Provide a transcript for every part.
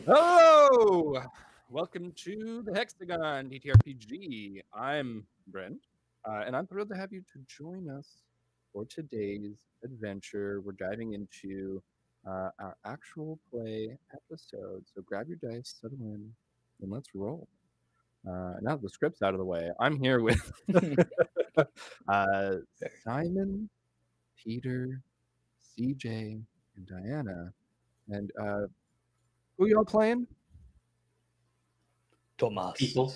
Hello! Welcome to the Hexagon TTRPG. I'm Brent, and I'm thrilled to have you to join us for today's adventure. We're diving into our actual play episode. So grab your dice, settle in, and let's roll. Now that the script's out of the way, I'm here with Simon, Peter, CJ, and Diana. And who y'all playing? Tomas. People.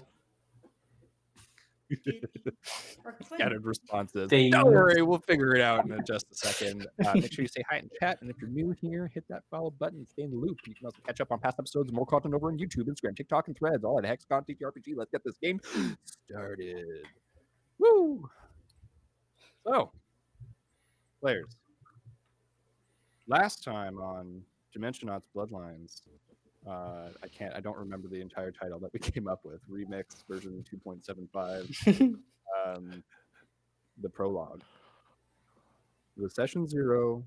Scattered responses. Things. Don't worry, we'll figure it out in just a second. Make sure you say hi in chat, and if you're new here, hit that follow button and stay in the loop. You can also catch up on past episodes and more content over on YouTube, Instagram, TikTok, and Threads, all at TheHexagonTTRPG. Let's get this game started. Woo! So, players. Last time on Dimensionauts Bloodlines, I don't remember the entire title that we came up with. Remix version 2.75. The prologue. It was session 0.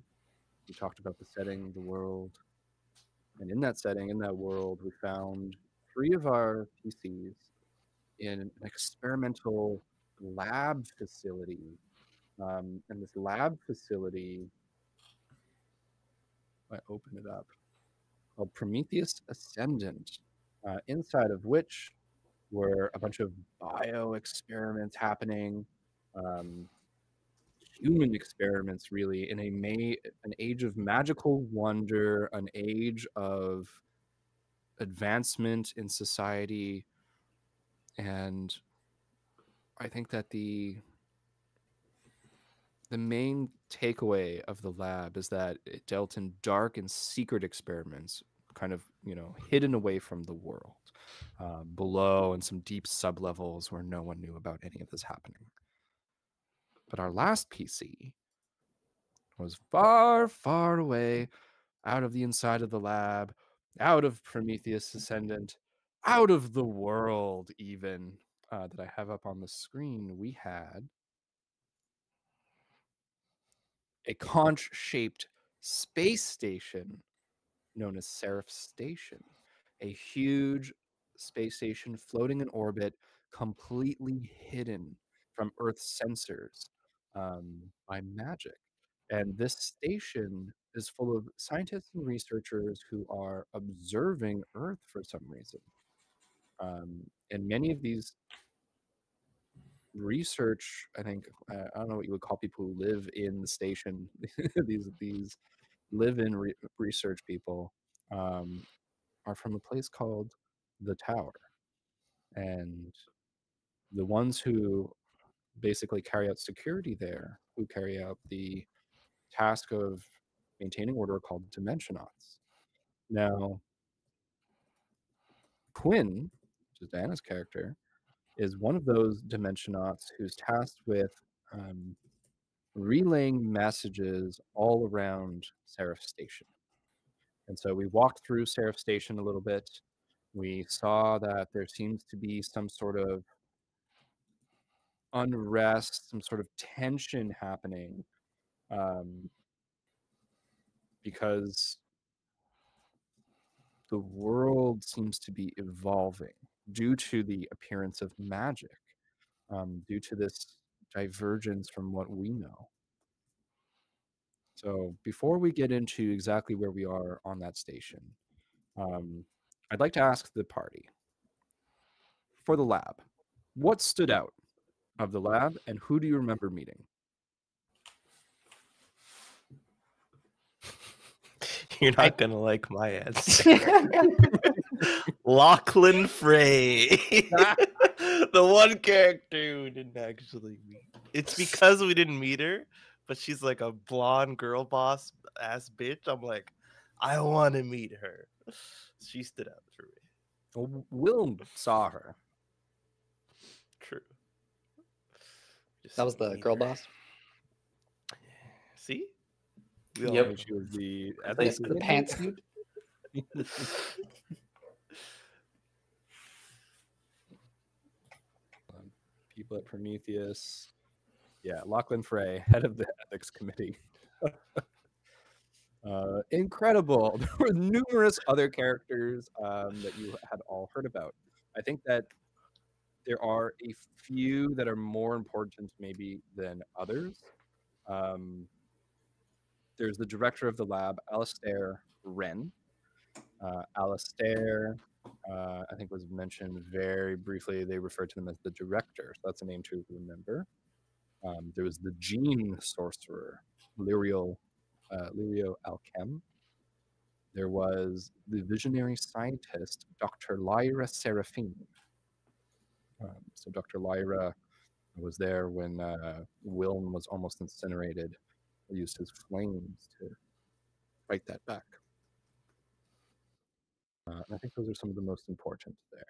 We talked about the setting, the world. And in that setting, in that world, we found 3 of our PCs in an experimental lab facility. And this lab facility, I open it up, called Prometheus Ascendant, inside of which were a bunch of bio experiments happening, human experiments, really, in an age of magical wonder, an age of advancement in society. And I think that the main takeaway of the lab is that it dealt in dark and secret experiments, kind of, hidden away from the world, below, and some deep sublevels where no one knew about any of this happening. But our last PC was far, far away, out of the inside of the lab, out of Prometheus Ascendant, out of the world even, that I have up on the screen. We had a conch-shaped space station known as Seraph Station, a huge space station floating in orbit, completely hidden from Earth's sensors by magic. And this station is full of scientists and researchers who are observing Earth for some reason. And many of these research, I think, I don't know what you would call people who live in the station, these live-in research people, are from a place called the Tower. And the ones who basically carry out security there, who carry out the task of maintaining order, are called Dimensionauts. Now, Quinn, which is Diana's character, is one of those Dimensionauts who's tasked with relaying messages all around Seraph Station. And so we walked through Seraph Station a little bit. We saw that there seems to be some sort of unrest, some sort of tension happening, because the world seems to be evolving due to the appearance of magic, due to this divergence from what we know. So before we get into exactly where we are on that station, I'd like to ask the party, for the lab, what stood out of the lab, and who do you remember meeting? You're not gonna like my answer. Lachlan Frey. The one character we didn't actually meet. It's because we didn't meet her, but she's like a blonde girl boss ass bitch. I'm like, I want to meet her. She stood out for me. Well, Will saw her. True. Just That was the meet girl her. boss. See? We all Yep. know. She was the The pantsuit. People at Prometheus. Yeah, Lachlan Frey, head of the ethics committee. Incredible. There were numerous other characters that you had all heard about. I think that there are a few that are more important maybe than others. There's the director of the lab, Alastair Wren. Alastair, I think, was mentioned very briefly. They referred to them as the director, so that's a name to remember. There was the gene sorcerer, Lirio Alchem. There was the visionary scientist, Dr. Lyra Seraphine. So Dr. Lyra was there when Wilm was almost incinerated. He used his flames to fight that back. And I think those are some of the most important there.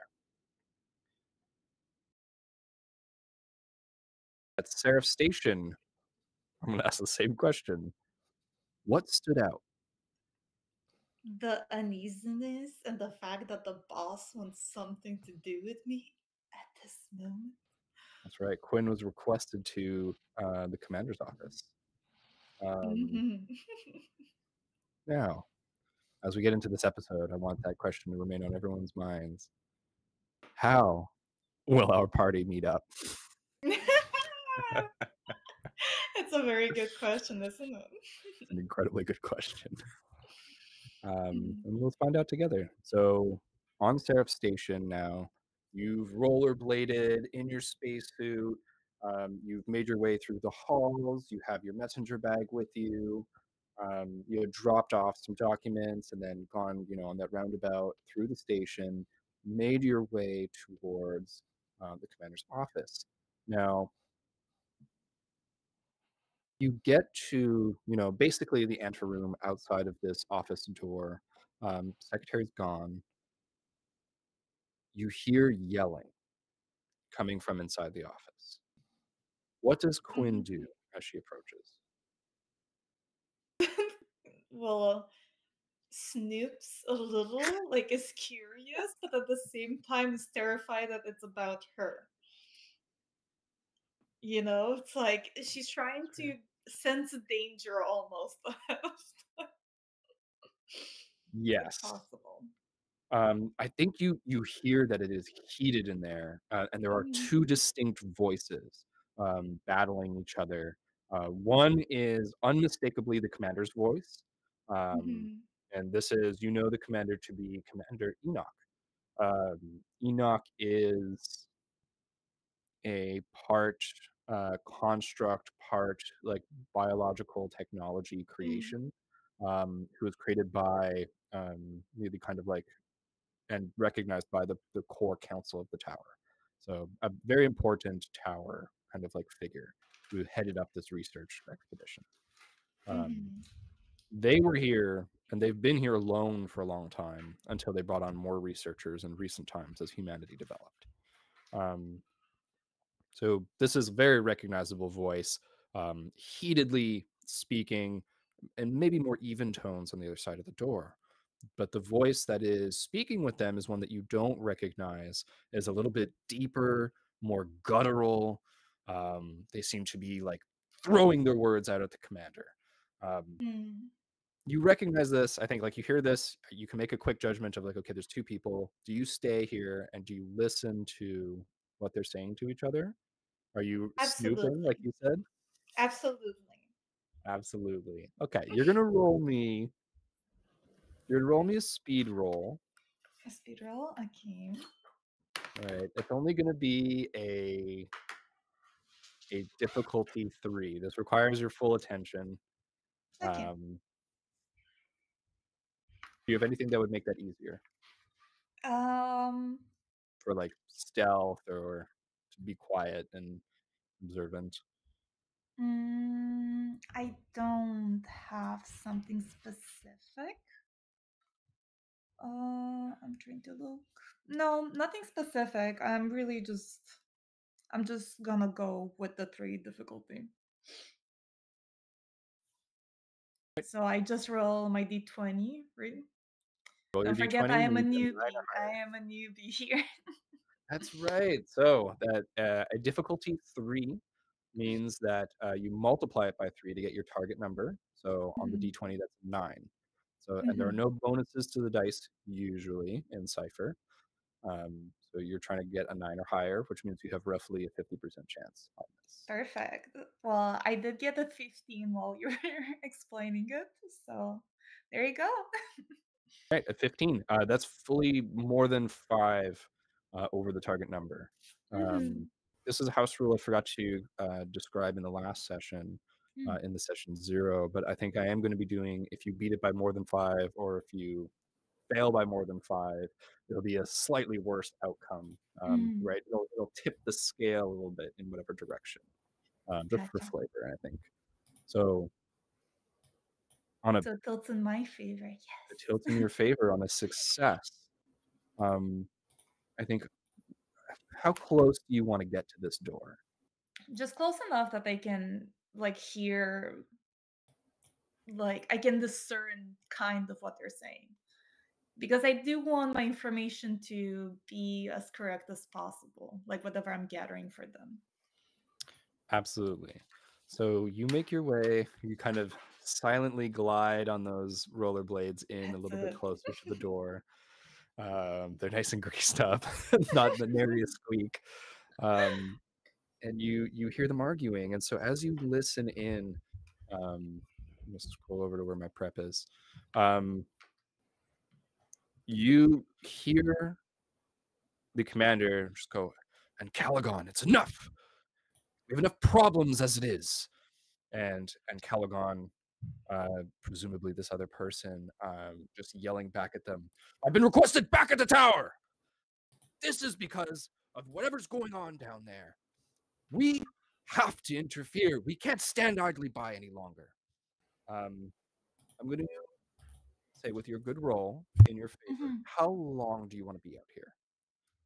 At Seraph Station, I'm going to ask the same question. What stood out? The uneasiness and the fact that the boss wants something to do with me at this moment. That's right. Quinn was requested to the commander's office. Now, as we get into this episode, I want that question to remain on everyone's minds. How will our party meet up? It's a very good question, isn't it? It's an incredibly good question. And let's find out together. So on Seraph Station now, you've rollerbladed in your spacesuit. You've made your way through the halls. You have your messenger bag with you. You had dropped off some documents and then gone, on that roundabout through the station, made your way towards the commander's office. Now, you get to, basically the anteroom outside of this office door. Secretary's gone. You hear yelling coming from inside the office. What does Quinn do as she approaches? Well, snoops a little, like is curious, but at the same time is terrified that it's about her. It's like she's trying to sense danger almost. Yes. Possible. I think you hear that it is heated in there, and there are two distinct voices battling each other. One is unmistakably the commander's voice, and this is, the commander to be Commander Enoch. Enoch is a part construct, part like biological technology creation, who was created by the kind of like and recognized by the core council of the tower. So a very important tower kind of like figure who headed up this research expedition. They were here, and they've been here alone for a long time until they brought on more researchers in recent times as humanity developed. So this is a very recognizable voice, heatedly speaking, and maybe more even tones on the other side of the door. But the voice that is speaking with them is one that you don't recognize, is a little bit deeper, more guttural. They seem to be like throwing their words out at the commander. You recognize this. I think like you hear this, you can make a quick judgment of like, okay, there's two people. Do you stay here and do you listen to what they're saying to each other? Are you snooping, like you said? Absolutely. Okay, you're gonna roll me a speed roll. A speed roll? Okay. All right. It's only gonna be a difficulty 3. This requires your full attention. Okay. Do you have anything that would make that easier? For like stealth or to be quiet and observant? I don't have something specific. I'm trying to look. No, nothing specific. I'm just gonna go with the 3 difficulty. So I just roll my d20, right? Don't forget, I am a newbie. I am a newbie here. That's right. So that a difficulty 3 means that you multiply it by 3 to get your target number. So on the d20, that's 9. So, and there are no bonuses to the dice usually in Cypher. So you're trying to get a 9 or higher, which means you have roughly a 50% chance on this. Perfect. Well, I did get a 15 while you were explaining it, so there you go. Right, a 15. That's fully more than 5 over the target number. This is a house rule I forgot to describe in the last session, in the session 0, but I think I am going to be doing, if you beat it by more than 5, or if you fail by more than 5, it'll be a slightly worse outcome, right? It'll tip the scale a little bit in whatever direction, just for Gotcha. flavor, I think. So on a So it tilts in my favor, it yes. tilts in your favor on a success. I think, how close do you want to get to this door? Just close enough that they can like hear, like I can discern kind of what they're saying. Because I do want my information to be as correct as possible, like whatever I'm gathering for them. Absolutely. So you make your way, you kind of silently glide on those rollerblades in a little bit closer to the door. They're nice and greased up, not the nary a squeak. And you hear them arguing. And so as you listen in, I'm gonna scroll over to where my prep is. You hear the commander just go, "And Caligon, it's enough. We have enough problems as it is." And Caligon, presumably this other person, just yelling back at them, "I've been requested back at the tower. This is because of whatever's going on down there. We have to interfere. We can't stand idly by any longer." I'm going to say, with your good roll in your favor, how long do you want to be out here?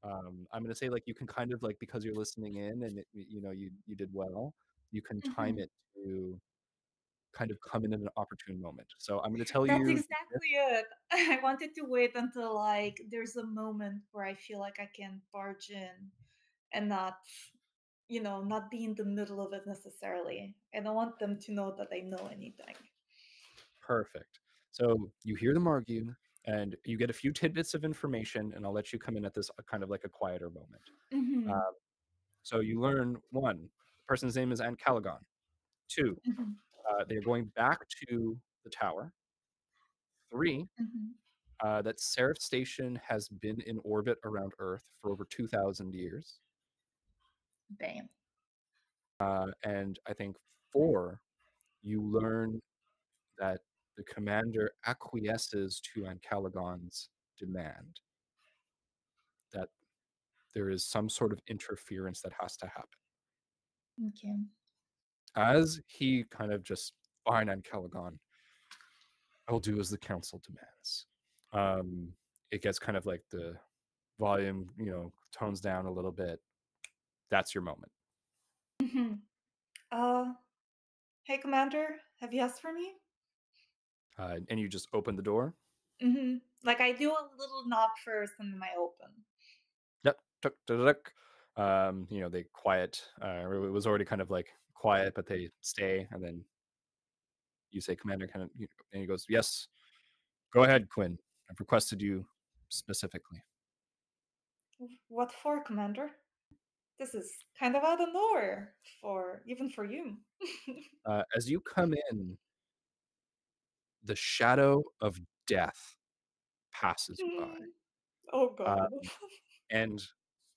I'm going to say, like, you can kind of, like, because you're listening in and you did well, you can time it to kind of come in at an opportune moment. So I'm going to tell That's you. exactly it. I wanted to wait until like there's a moment where I feel like I can barge in and not, not be in the middle of it necessarily. I don't want them to know that I know anything. Perfect. So you hear them argue, and you get a few tidbits of information, and I'll let you come in at this kind of like a quieter moment. So you learn, 1, the person's name is Caligon. 2, they're going back to the tower. 3, that Seraph Station has been in orbit around Earth for over 2,000 years. Bam. And I think 4, you learn that the commander acquiesces to Caligon's demand, that there is some sort of interference that has to happen. Okay. As he kind of just, "Fine, Caligon, I will do as the council demands." It gets kind of like the volume, tones down a little bit. That's your moment. Hey, Commander, have you asked for me? And you just open the door. Like I do a little knock first, and then I open. Yep. Tuk, tuk, tuk. They quiet. It was already kind of like quiet, but they stay, and then you say, "Commander," kind of, and he goes, "Yes, go ahead, Quinn. I've requested you specifically." What for, Commander? This is kind of out of nowhere, even for you. As you come in, the shadow of death passes you by. Oh God. And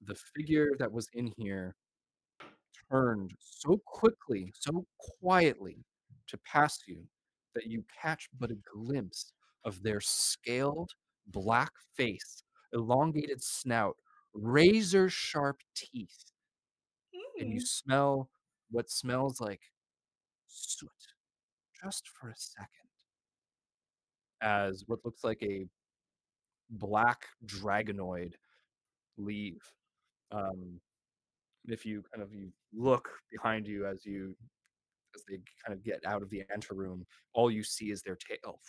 the figure that was in here turned so quickly, so quietly to pass you that you catch but a glimpse of their scaled black face, elongated snout, razor sharp teeth, and you smell what smells like soot just for a second, as what looks like a black dragonoid leave. If you look behind you as they kind of get out of the anteroom, all you see is their tail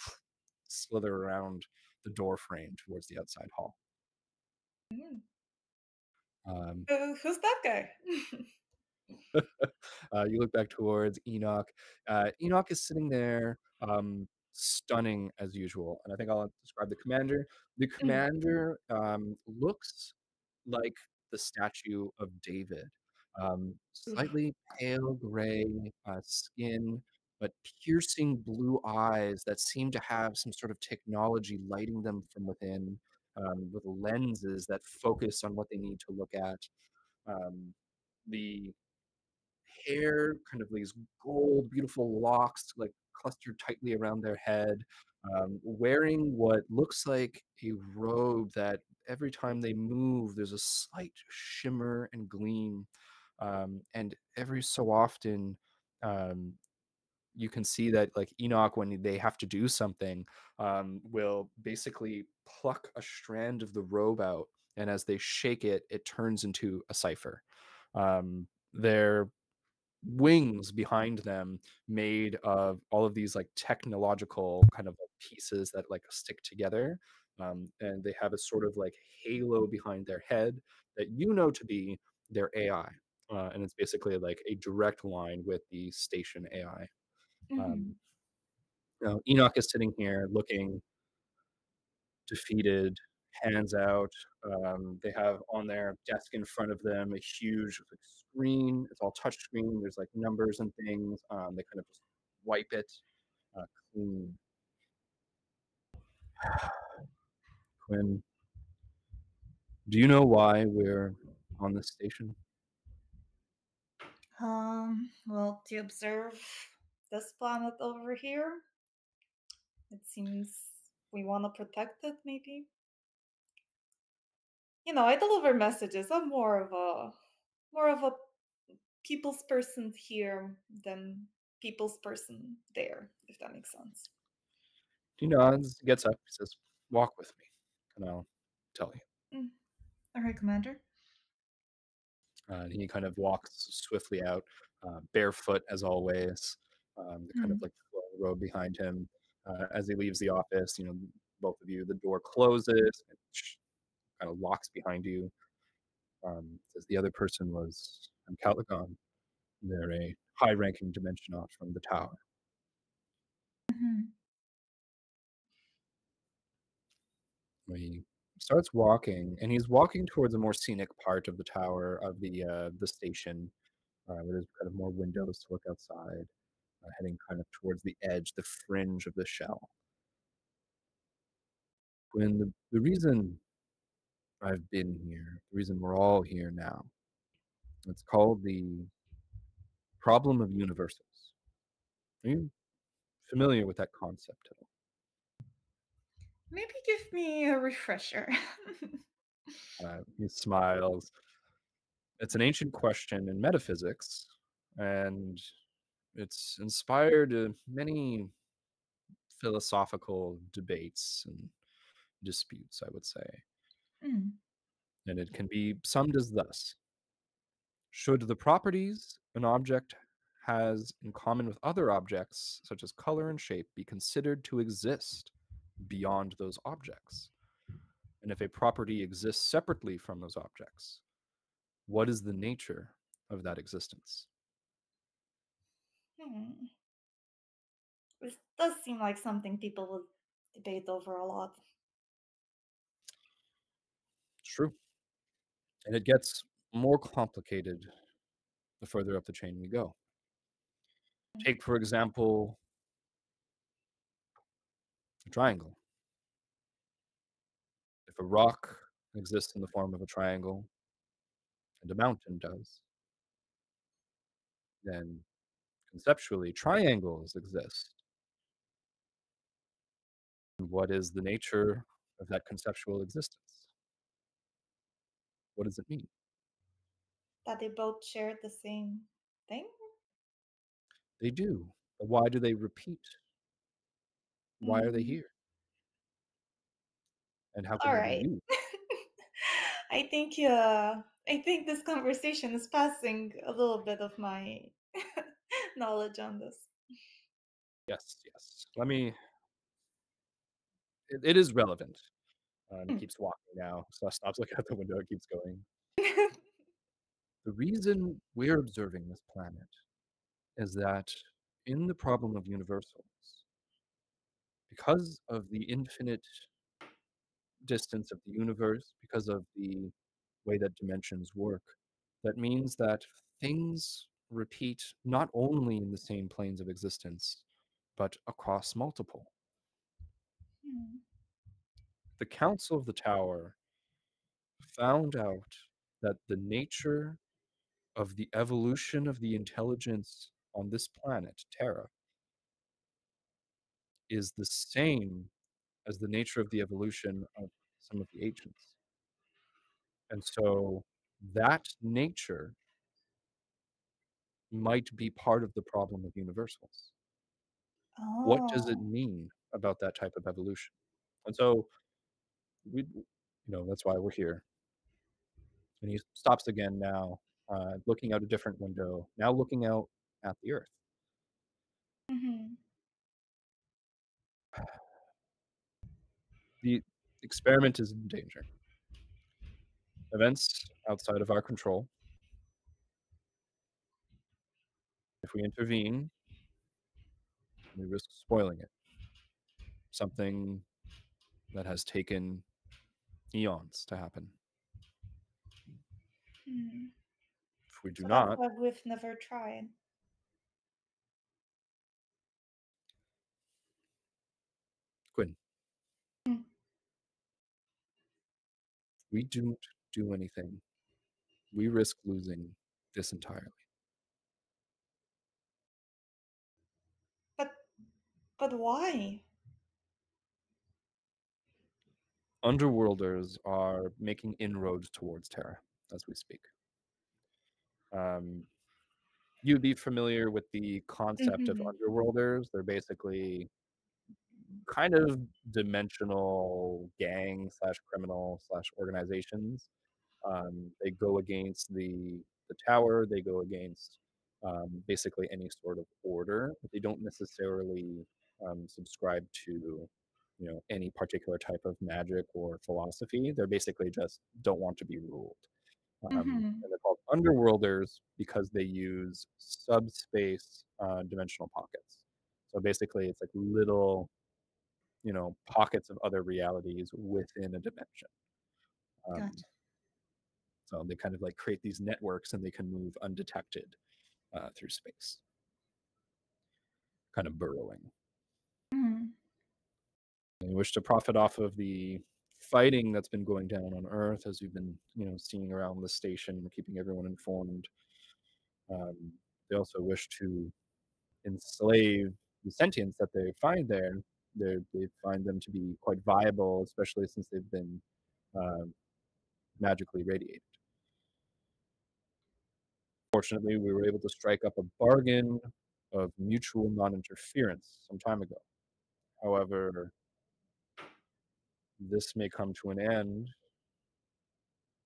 slither around the door frame towards the outside hall. Who's that guy? You look back towards Enoch. Enoch is sitting there. stunning as usual. And I think I'll describe the commander. The Mm. commander looks like the statue of David. Slightly pale gray skin, but piercing blue eyes that seem to have some sort of technology lighting them from within, with lenses that focus on what they need to look at. The hair, kind of these gold, beautiful locks, like clustered tightly around their head, wearing what looks like a robe that every time they move, there's a slight shimmer and gleam. And every so often, um, you can see that like Enoch, when they have to do something, will basically pluck a strand of the robe out, and as they shake it, it turns into a Cypher. Their wings behind them made of all of these like technological kind of pieces that like stick together, and they have a sort of like halo behind their head that you know to be their AI, and it's basically like a direct line with the station AI. Mhm. Now Enoch is sitting here looking defeated, hands out. They have on their desk in front of them a huge like, screen. It's all touch screen. There's like numbers and things. They kind of just wipe it clean. Quinn, do you know why we're on this station? Well, to observe this planet over here, it seems we want to protect it, maybe. You know, I deliver messages. I'm more of a people's person here than people's person there, if that makes sense. He nods, gets up, he says, "Walk with me, and I'll tell you." Mm. All right, Commander. And he kind of walks swiftly out, barefoot as always. The kind of Mm. like flowing robe behind him. As he leaves the office, you know, both of you, the door closes and kind of locks behind you. Says the other person was Caligon. They're a high-ranking Dimensionaut from the tower. Mhm. He starts walking, and he's walking towards a more scenic part of the tower of the station, where there's kind of more windows to look outside, heading kind of towards the edge, the fringe of the shell. When the reason I've been here, the reason we're all here now, it's called the problem of universals. Are you familiar with that concept at all? Maybe give me a refresher. He smiles. It's an ancient question in metaphysics, and it's inspired many philosophical debates and disputes, I would say. Mm. And it can be summed as thus: should the properties an object has in common with other objects, such as color and shape, be considered to exist beyond those objects? And if a property exists separately from those objects, what is the nature of that existence? Hmm. This does seem like something people will debate over a lot. It's true. And it gets more complicated the further up the chain we go. Take, for example, a triangle. If a rock exists in the form of a triangle, and a mountain does, then conceptually triangles exist. And what is the nature of that conceptual existence? What does it mean? That they both share the same thing? They do. But why do they repeat? Why are they Mm. here? And how can All they be right. used? I think this conversation is passing a little bit of my knowledge on this. Yes, yes. It is relevant. He Hmm. keeps walking now, so stops looking out the window and keeps going. The reason we're observing this planet is that in the problem of universals, because of the infinite distance of the universe, because of the way that dimensions work, that means that things repeat not only in the same planes of existence, but across multiple. Hmm. The Council of the Tower found out that the nature of the evolution of the intelligence on this planet, Terra, is the same as the nature of the evolution of some of the ancients. And so that nature might be part of the problem of universals. What does it Oh. mean about that type of evolution? And so that's why we're here. And he stops again now, looking out a different window, now looking out at the Earth. Hmm. The experiment is in danger. Events outside of our control. If we intervene, we risk spoiling it. Something that has taken eons to happen. Hmm. If we do So that's not, why we've never tried. Quinn, Hmm. we don't do anything. We risk losing this entirely. But why? Underworlders are making inroads towards Terra as we speak. You'd be familiar with the concept of Hmm. underworlders. They're basically kind of dimensional gang slash criminal slash organizations. They go against the tower. They go against basically any sort of order, but they don't necessarily subscribe to any particular type of magic or philosophy. They're basically just don't want to be ruled. Hmm. And they're called underworlders because they use subspace dimensional pockets. So basically, it's like little pockets of other realities within a dimension. Um, Gotcha. so they kind of like create these networks and they can move undetected through space, kind of burrowing. Hmm. And we wish to profit off of the fighting that's been going down on Earth, as we've been seeing around the station, keeping everyone informed. They also wish to enslave the sentients that they find there. They find them to be quite viable, especially since they've been uh, magically radiated. Fortunately, we were able to strike up a bargain of mutual non-interference some time ago. However, this may come to an end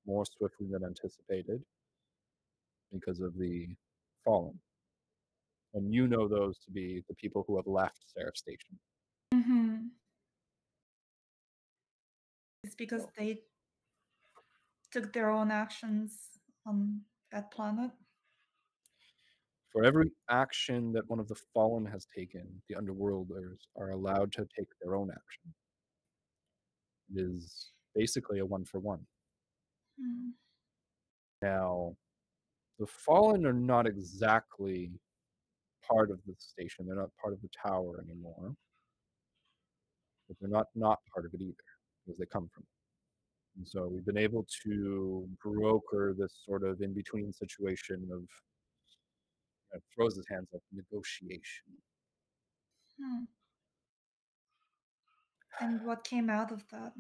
more swiftly than anticipated because of the fallen. And you know those to be the people who have left Seraph Station. Hmm. It's because So, they took their own actions on that planet. for every action that one of the fallen has taken, the underworlders are allowed to take their own action. It is basically a one for one. Hmm. Now, the fallen are not exactly part of the station. They're not part of the tower anymore, but they're not part of it either because they come from it. And so we've been able to broker this sort of in between situation of throws his hands up negotiation. Hmm. And what came out of that?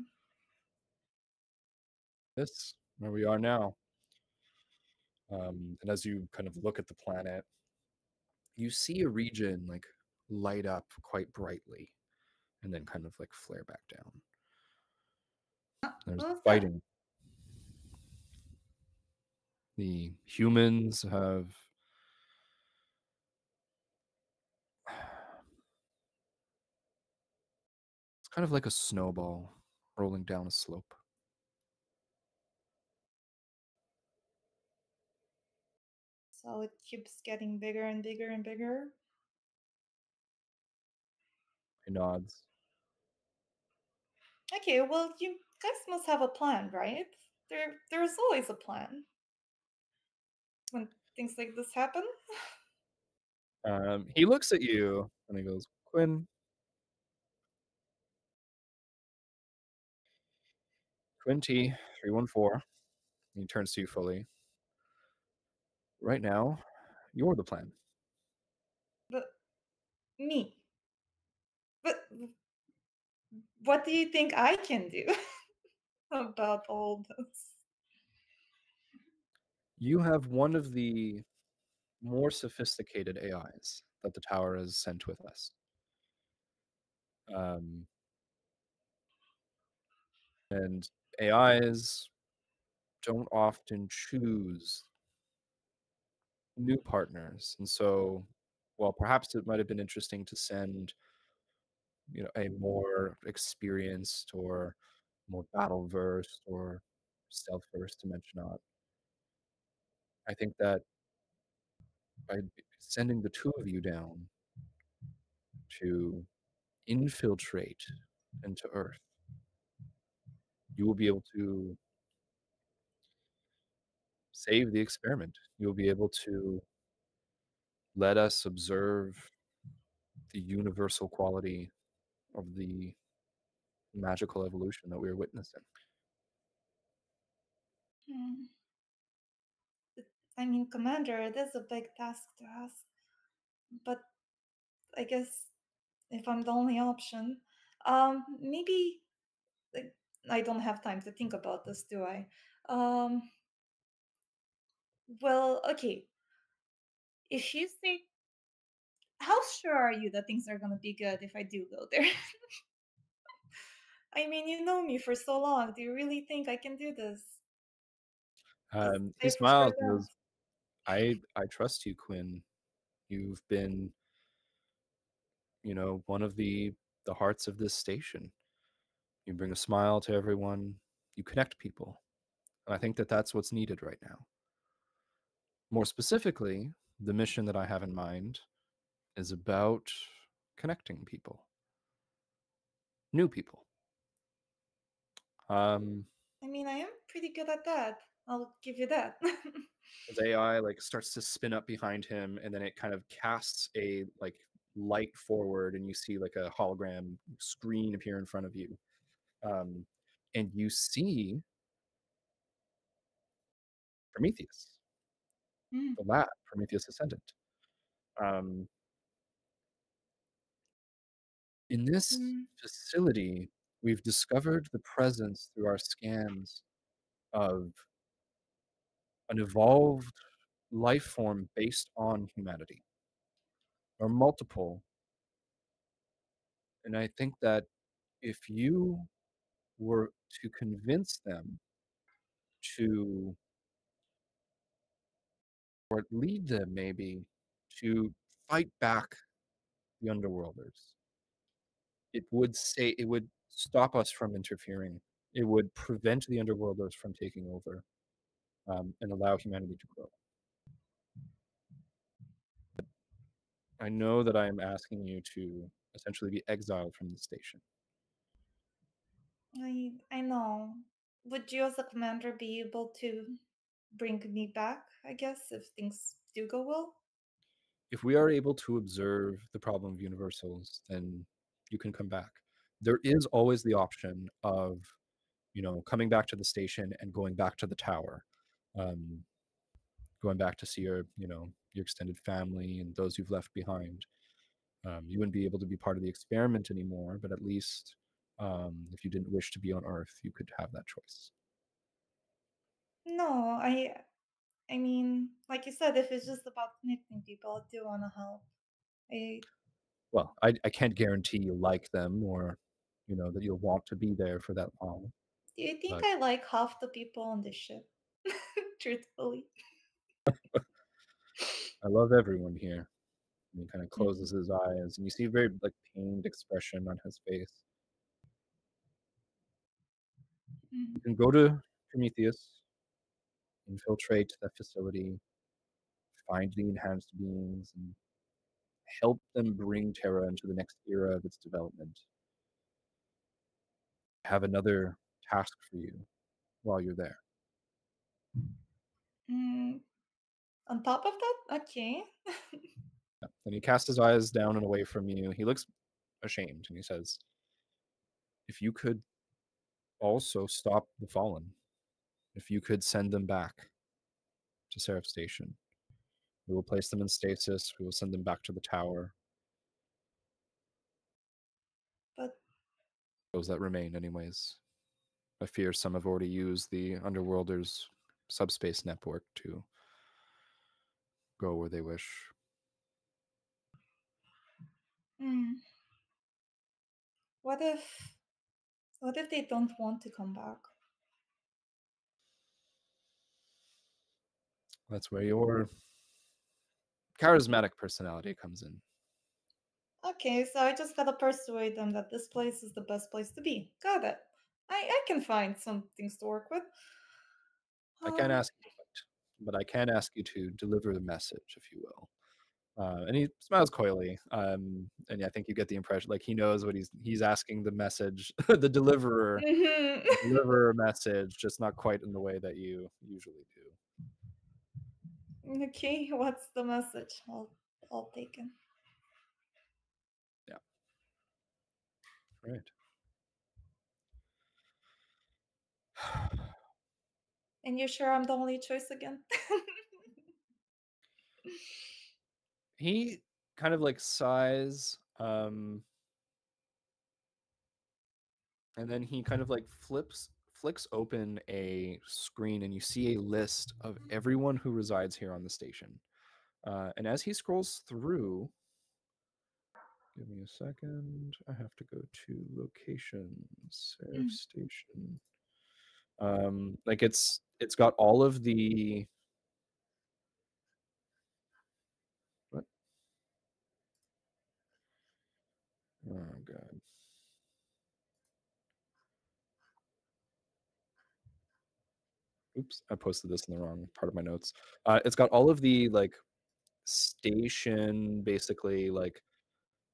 This where we are now. And as you kind of look at the planet, you see a region like light up quite brightly and then kind of like flare back down. There's What was that? fighting. The humans have it's kind of like a snowball rolling down a slope. So it keeps getting bigger and bigger and bigger. He nods. Okay, well, you guys must have a plan, right? There's always a plan when things like this happen. He looks at you and he goes, Quinn, 314. He turns to you fully. Right now, you're the plan. But me. But what do you think I can do about all this? You have one of the more sophisticated AIs that the tower has sent with us. And AIs don't often choose new partners. And so, while perhaps it might have been interesting to send, a more experienced or more battle versed or stealth versed Dimensionaut, I think that by sending the two of you down to infiltrate into Earth, you will be able to save the experiment. You'll be able to let us observe the universal quality of the magical evolution that we are witnessing. Hmm. I mean, Commander, it is a big task to ask. But I guess if I'm the only option, maybe like, I don't have time to think about this, do I? Well, okay. If you say, how sure are you that things are gonna be good if I do go there? I mean, you know me for so long. Do you really think I can do this? He I prefer smiles and that. goes, I trust you, Quinn. You've been, one of the hearts of this station. You bring a smile to everyone. You connect people. And I think that that's what's needed right now. More specifically, the mission that I have in mind is about connecting people, new people. I mean, I am pretty good at that. I'll give you that. His AI starts to spin up behind him, and then it kind of casts a light forward, and you see a hologram screen appear in front of you, and you see Prometheus, Mm. the lab, Prometheus Ascendant. Um, in this Mm. facility, we've discovered the presence through our scans of an evolved life form based on humanity, or multiple. And I think that if you were to convince them to, or lead them maybe, to fight back the Underworlders, it would stop us from interfering. It would prevent the Underworlders from taking over, and allow humanity to grow. I know that I am asking you to essentially be exiled from the station. I know. Would you, as a commander, be able to bring me back? I guess if things do go well. If we are able to observe the problem of universals, then you can come back. There is always the option of, coming back to the station and going back to the tower, um, going back to see your extended family and those you've left behind. You wouldn't be able to be part of the experiment anymore, but at least, if you didn't wish to be on Earth, you could have that choice. No, I mean, like you said, if it's just about connecting people, I do want to help. Well, I can't guarantee you like them, or that you'll want to be there for that long. Do you think But I like half the people on this ship? Truthfully. I love everyone here. And he kind of Mm. closes his eyes, and you see a very pained expression on his face. You can go to Prometheus, infiltrate that facility, find the enhanced beings, and help them bring Terra into the next era of its development. have another task for you while you're there. On top of that, okay. And he casts his eyes down and away from you. He looks ashamed and he says, if you could also stop the Fallen, if you could send them back to Seraph Station, we will place them in stasis. We will send them back to the tower. But Those that remain, anyways. I fear some have already used the Underworlders' subspace network to go where they wish. What if they don't want to come back? That's where your charismatic personality comes in. Okay, so I just gotta persuade them that this place is the best place to be. Got it. I can find some things to work with. I can't ask you to fight, but I can ask you to deliver the message, if you will. And he smiles coyly, and I think you get the impression like he knows what he's asking the message, the deliverer, deliver a message, just not quite in the way that you usually do. Okay, what's the message? I'll take it. Yeah. Right. And you're sure I'm the only choice again? He kind of like sighs, and then he kind of like flicks open a screen, and you see a list of everyone who resides here on the station. And as he scrolls through, give me a second. I have to go to locations, Seraph Station. Like it's got all of the what? Oh god. Oops, I posted this in the wrong part of my notes. It's got all of the like station, basically like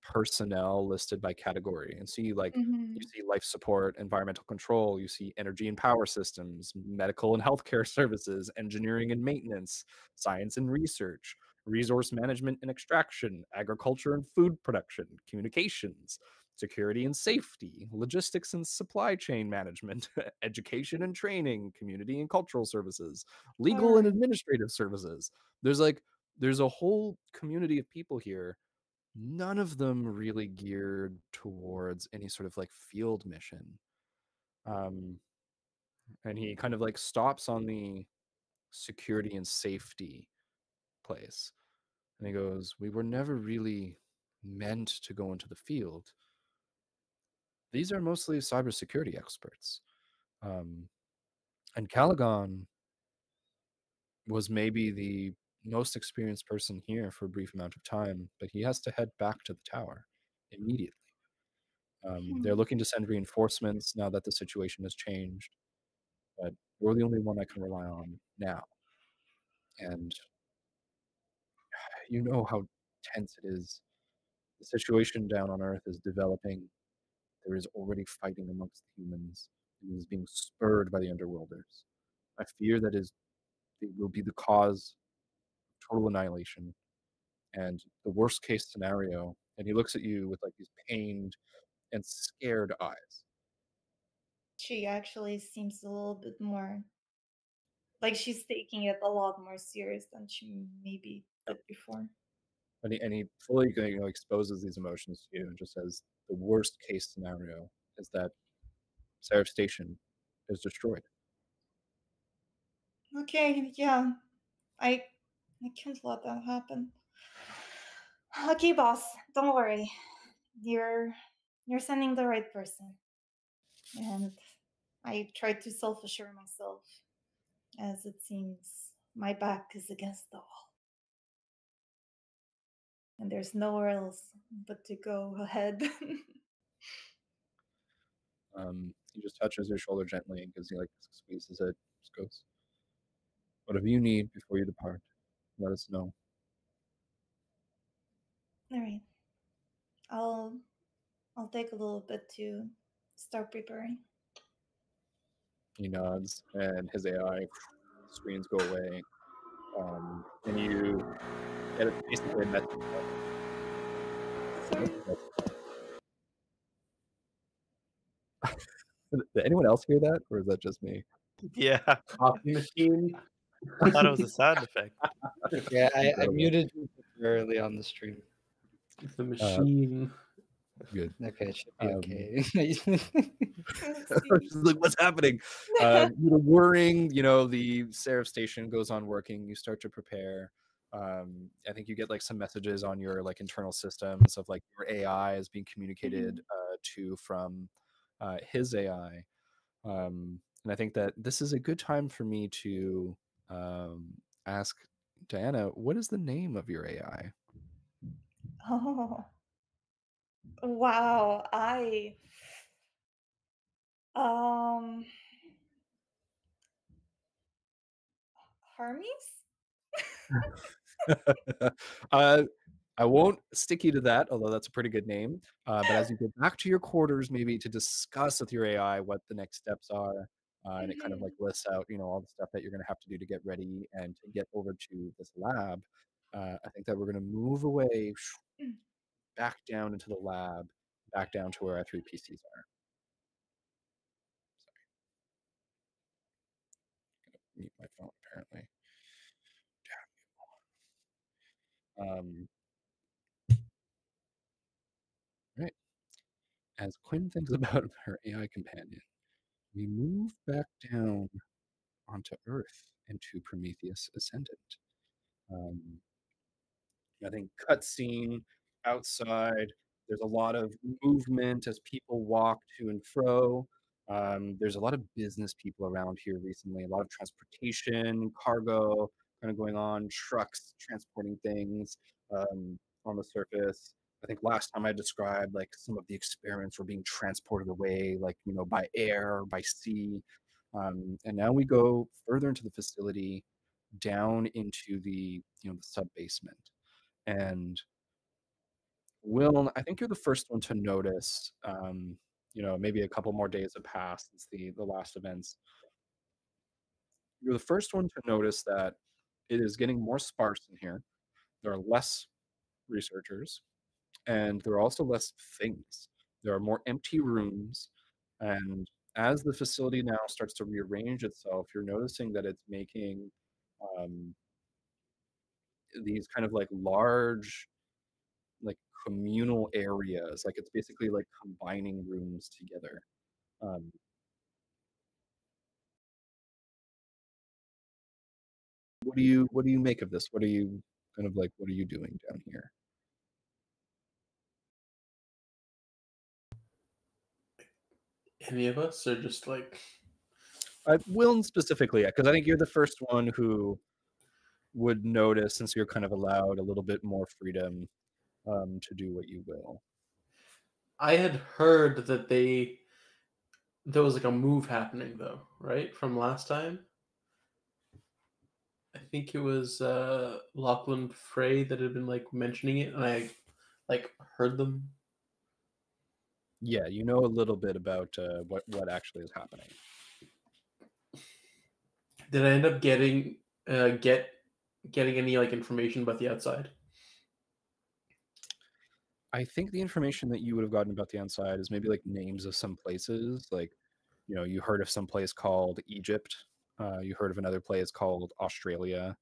personnel listed by category. And so you see life support, environmental control, you see energy and power systems, medical and healthcare services, engineering and maintenance, science and research, resource management and extraction, agriculture and food production, communications, security and safety, logistics and supply chain management, education and training, community and cultural services, legal and administrative services. There's a whole community of people here, none of them really geared towards any sort of like field mission. And he kind of like stops on the security and safety place, and he goes, we were never really meant to go into the field. These are mostly cybersecurity experts. And Caligon was maybe the most experienced person here for a brief amount of time, but he has to head back to the tower immediately. They're looking to send reinforcements now that the situation has changed, but you're the only one I can rely on now. And you know how tense it is. The situation down on Earth is developing. There is already fighting amongst the humans. It is being spurred by the Underworlders. I fear that it will be the cause of total annihilation. And the worst case scenario, and he looks at you with like these pained and scared eyes. She actually seems a little bit more like she's taking it a lot more serious than she maybe did before. And he fully exposes these emotions to you and just says the worst case scenario is that Seraph Station is destroyed. Okay, yeah. I can't let that happen. Okay, boss, don't worry. You're sending the right person. And I tried to self-assure myself, as it seems my back is against the wall. And there's nowhere else but to go ahead. He just touches your shoulder gently because he like squeezes it, just goes, whatever you need before you depart, let us know. All right. I'll take a little bit to start preparing. He nods, and his AI screens go away. And you get basically a message. Did anyone else hear that, or is that just me? Yeah, Coffee machine. I thought it was a sound effect. Yeah, I Incredible. muted you early on the stream. The machine. Good. Okay, it should be okay. She's like, what's happening? Whirring, the Seraph station goes on working. You start to prepare. I think you get like some messages on your like internal systems of like your AI is being communicated to from his AI. And I think that this is a good time for me to ask Diana, what is the name of your AI? Oh. Wow. Hermes? I won't stick you to that, although that's a pretty good name. But as you go back to your quarters, maybe to discuss with your AI what the next steps are, and it kind of like lists out, all the stuff that you're going to have to do to get ready and to get over to this lab. I think that we're going to move away back down into the lab, back down to where our 3 PCs are. Sorry. Mute my phone, apparently. Right. As Quinn thinks about her AI companion, we move back down onto Earth into Prometheus Ascendant. I think cutscene outside. There's a lot of movement as people walk to and fro. There's a lot of business people around here recently. A lot of transportation, cargo, kind of going on. Trucks transporting things on the surface. I think last time I described like some of the experiments were being transported away, like by air, by sea, and now we go further into the facility, down into the the sub basement. And Will, I think you're the first one to notice. Maybe a couple more days have passed since the last events. You're the first one to notice that it is getting more sparse in here. There are less researchers, and there are also less things. There are more empty rooms, and as the facility now starts to rearrange itself, you're noticing that it's making these kind of like large, like communal areas. Like it's basically like combining rooms together. What do you make of this? What are you doing down here? Any of us, or just like Will specifically, because I think you're the first one who would notice, since you're kind of allowed a little bit more freedom to do what you will. I had heard that there was like a move happening though, right? From last time. I think it was Lachlan Frey that had been like mentioning it, and I like heard them. Yeah, you know a little bit about what actually is happening. Did I end up getting getting any like information about the outside? I think the information that you would have gotten about the outside is maybe like names of some places. Like, you heard of some place called Egypt. You heard of another place called Australia.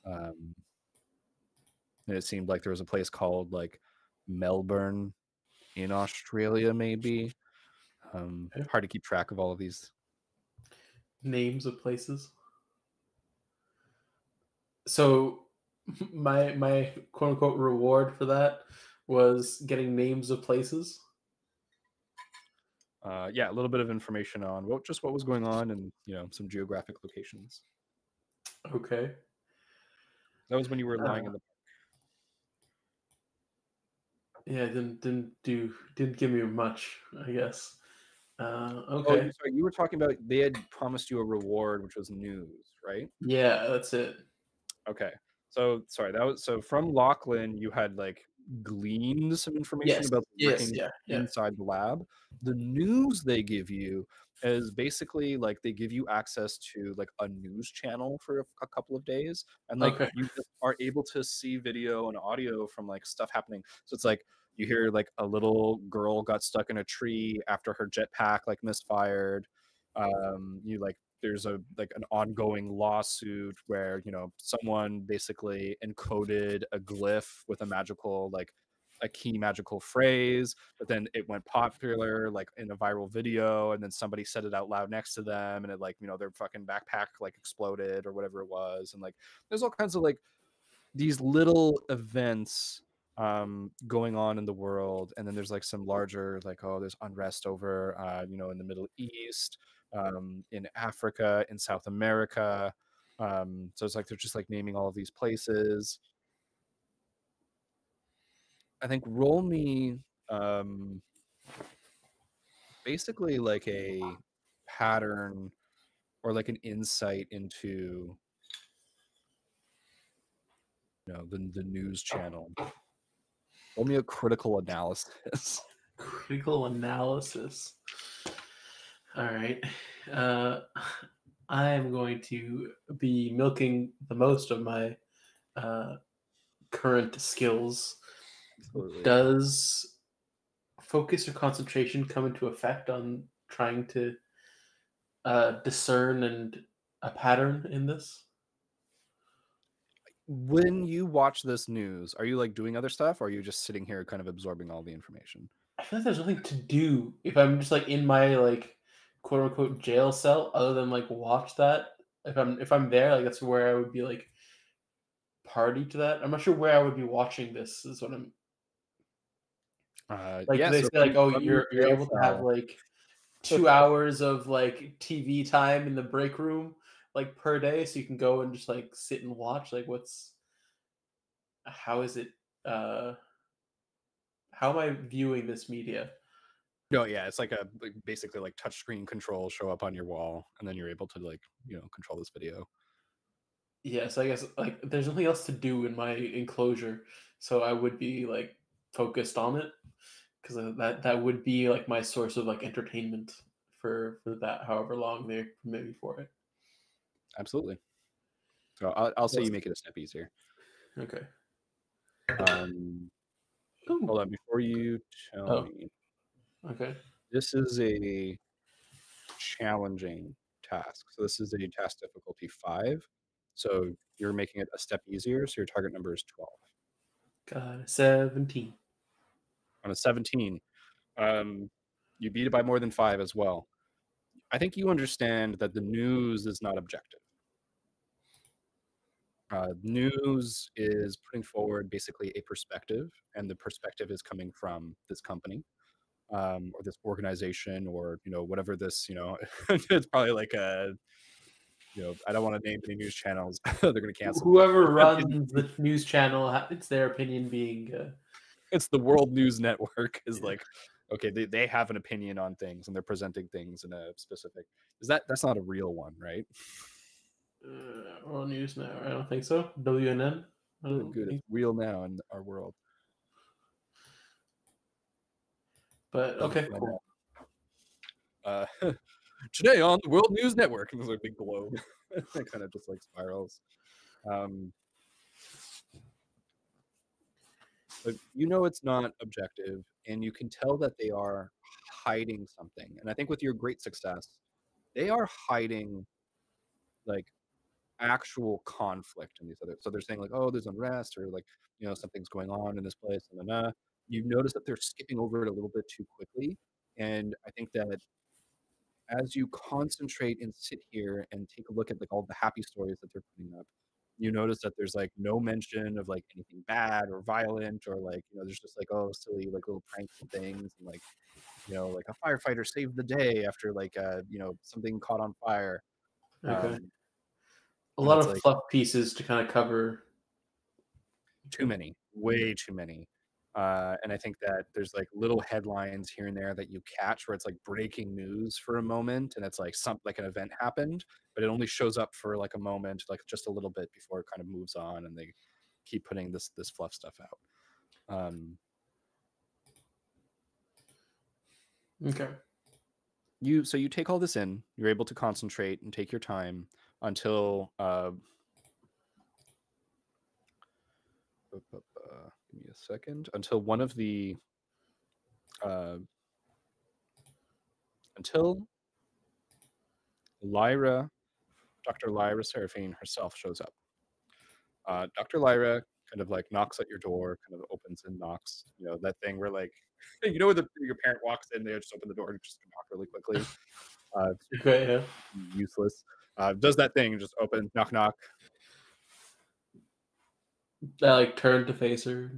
And it seemed like there was a place called like Melbourne in Australia, maybe. Hard to keep track of all of these Names of places. So my quote unquote reward for that was getting names of places. Yeah, a little bit of information on what was going on, and some geographic locations. Okay. That was when you were lying in the park. Yeah, didn't give me much, I guess. Oh, Okay. sorry, you were talking about they had promised you a reward, which was news, right? Yeah, that's it. Okay. So sorry, from Lachlan, you had like gleaned some information Yes, about yes, working yeah. inside the lab. The news they give you is basically like they give you access to like a news channel for a couple of days, and like Okay. you just are able to see video and audio from like stuff happening. So it's like you hear like a little girl got stuck in a tree after her jetpack like misfired. You like there's a like an ongoing lawsuit where someone basically encoded a glyph with a magical like a key magical phrase, but then it went popular like in a viral video, and then somebody said it out loud next to them, and it like their fucking backpack like exploded or whatever it was. And like there's all kinds of like these little events going on in the world, and then there's like some larger like, oh, there's unrest over in the Middle East, in Africa, in South America. So it's like they're just like naming all of these places. I think roll me basically like a pattern or like an insight into the news channel. Roll me a critical analysis. Critical analysis. All right. I am going to be milking the most of my current skills. Absolutely. Does focus or concentration come into effect on trying to discern a pattern in this? When you watch this news, are you like doing other stuff, or are you just sitting here kind of absorbing all the information? I feel like there's nothing to do if I'm just like in my like quote unquote jail cell other than like watch that. If I'm there, like that's where I would be like party to that. I'm not sure where I would be watching this. Is what I'm like. Yeah, Do they so say like, oh, from your you're jail able to have cell- like 2 hours of like TV time in the break room like per day, so you can go and just like sit and watch? Like, how is it? How am I viewing this media? No, yeah, it's like basically like touchscreen controls show up on your wall, and then you're able to like control this video. Yeah, so I guess like there's nothing else to do in my enclosure, so I would be like focused on it because that would be like my source of like entertainment for that however long they permit me for it. Absolutely. So I'll say you make it a step easier. Okay. Hold on, before you tell me. Okay. This is a challenging task. So this is a task difficulty 5. So you're making it a step easier. So your target number is 12. Got 17. On a 17, you beat it by more than 5 as well. I think you understand that the news is not objective. News is putting forward basically a perspective, and the perspective is coming from this company. Or this organization, or whatever this it's probably like a I don't want to name any news channels. They're going to cancel Whoever runs the news channel, it's their opinion being it's the World News Network is like, okay, they have an opinion on things, and they're presenting things in a specific. That's not a real one, right? World News Network. I don't think so. WNN. Good. It's real now in our world. But okay, cool. Today on the World News Network, and there's a big globe. It kind of just like spirals. But it's not objective, and you can tell that they are hiding something. And I think with your great success, they are hiding like actual conflict in these other. So they're saying like, oh, there's unrest, or like something's going on in this place, and then you notice that they're skipping over it a little bit too quickly. And I think that as you concentrate and sit here and take a look at like all the happy stories that they're putting up, you notice that there's like no mention of like anything bad or violent, or like there's just like, oh, silly like little pranks and things, and like like a firefighter saved the day after like something caught on fire. Okay. A and lot it's of like fluff pieces to kind of cover. too many, way too many. And I think that there's like little headlines here and there that you catch where it's like breaking news for a moment, and it's like like an event happened, but it only shows up for like a moment, like just a little bit before it kind of moves on, and they keep putting this fluff stuff out. Okay. you take all this in. You're able to concentrate and take your time until give me a second. Until one of the until Dr. Lyra Seraphine herself shows up. Dr. Lyra kind of like knocks at your door, kind of opens and knocks. You know, that thing where like, you know, when your parent walks in, they just open the door and just knock really quickly. Okay, yeah. Useless. Does that thing, just open, knock, knock. I like turned to face her.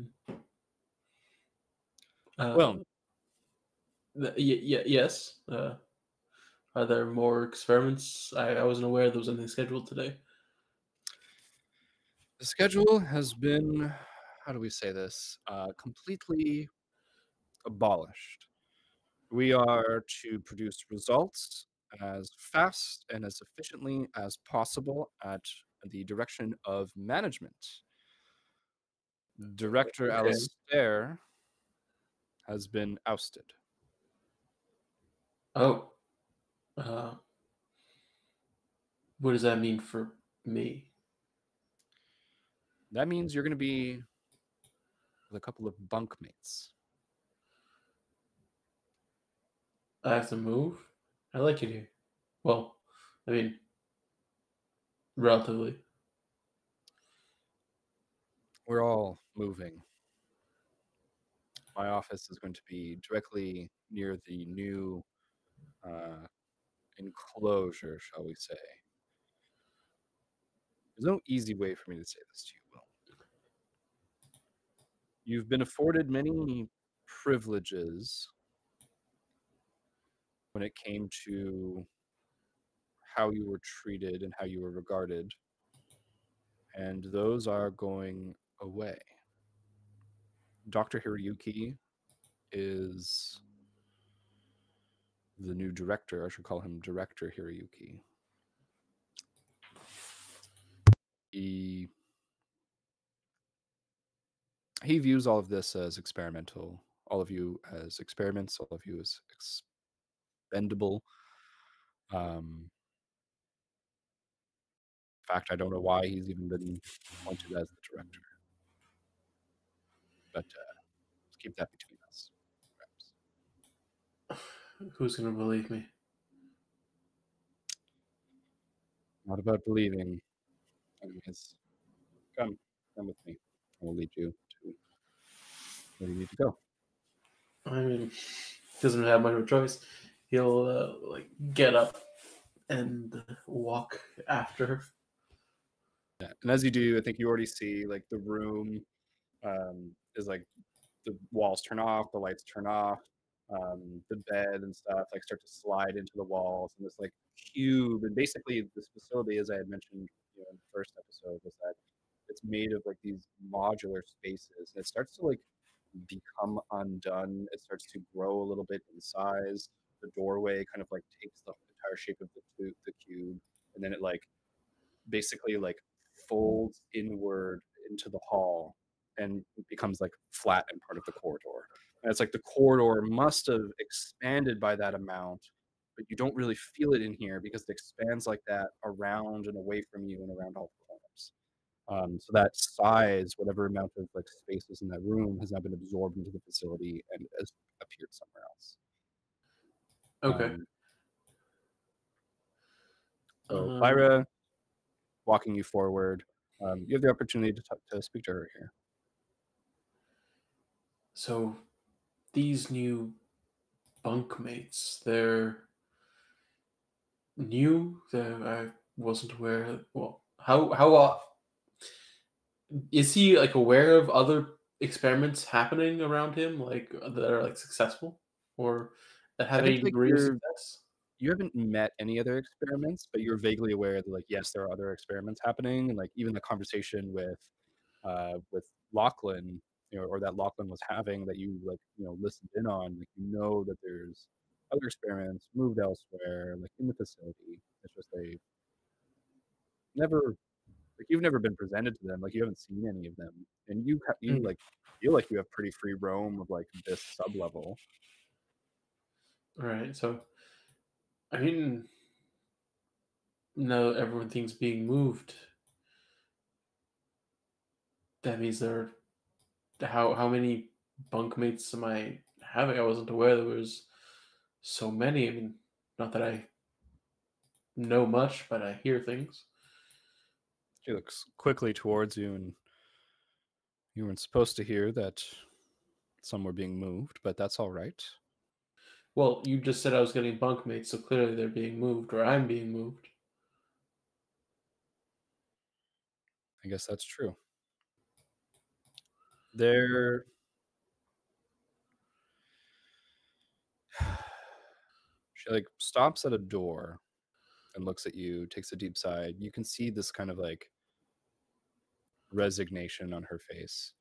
Well, yes. Are there more experiments? I wasn't aware there was anything scheduled today. the schedule has been, how do we say this, completely abolished. We are to produce results as fast and as efficiently as possible at the direction of management. Director Okay. Alistair has been ousted. Oh. What does that mean for me? That means you're going to be with a couple of bunkmates. I have to move? I like it here. Well, I mean, relatively. We're all moving. My office is going to be directly near the new enclosure, shall we say. There's no easy way for me to say this to you, Will. You've been afforded many privileges when it came to how you were treated and how you were regarded, and those are going away. Dr. Hiroyuki is the new director. I should call him Director Hiroyuki. He views all of this as experimental, all of you as experiments, all of you as expendable. In fact, I don't know why he's even been appointed as the director. But let's keep that between us, perhaps. Who's going to believe me? Not about believing. Anyways, come with me. I will lead you to where you need to go. I mean, doesn't have much of a choice. He'll like get up and walk after her. Yeah. And as you do, I think you already see like the room is like the walls turn off, the lights turn off, the bed and stuff like start to slide into the walls, and this like cube. And basically, this facility, as I had mentioned, you know, in the first episode, was that it's made of like these modular spaces, and it starts to like become undone. It starts to grow a little bit in size. The doorway kind of like takes the entire shape of the cube, and then it like basically like folds inward into the hall and becomes like flat and part of the corridor. And it's like the corridor must have expanded by that amount, but you don't really feel it in here because it expands like that around and away from you and around all the corners. So that size, whatever amount of like space is in that room, has now been absorbed into the facility and has appeared somewhere else. Okay. So Lyra, walking you forward, you have the opportunity to speak to her here. So these new bunkmates, they're new. I wasn't aware. Well, how is he like aware of other experiments happening around him, like that are like successful or that have any degree of success? You haven't met any other experiments, but you're vaguely aware that like yes, there are other experiments happening, and like even the conversation with Lachlan, you know, or that Lachlan was having that you like, you know, listened in on, like you know that there's other experiments moved elsewhere, like in the facility. It's just they never like you've never been presented to them, like you haven't seen any of them, and you like feel like you have pretty free roam of like this sub level. All right, so I mean, no, everything's being moved. That means there. How many bunkmates am I having? I wasn't aware there was so many. I mean, not that I know much, but I hear things. She looks quickly towards you, and you weren't supposed to hear that some were being moved, but that's all right. Well, you just said I was getting bunkmates, so clearly they're being moved, or I'm being moved. I guess that's true. There. She like stops at a door and looks at you, takes a deep sigh. You can see this kind of like resignation on her face.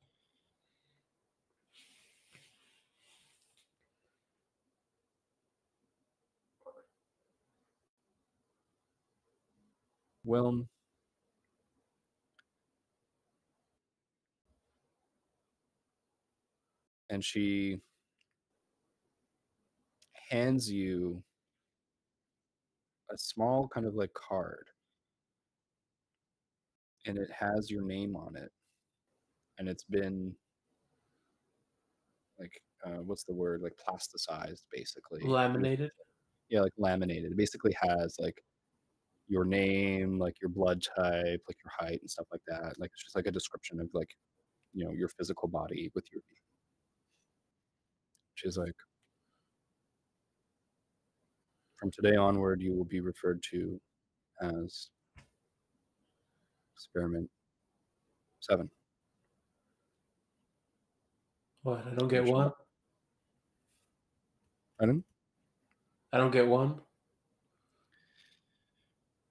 Well, and she hands you a small kind of like card, and it has your name on it, and it's been like what's the word, like plasticized basically. Laminated? Yeah, like laminated. It basically has like your name, like your blood type, like your height and stuff like that. Like it's just like a description of like, you know, your physical body with your name. She's like, from today onward, you will be referred to as Experiment 7. What? I don't get one? Pardon? I don't get one?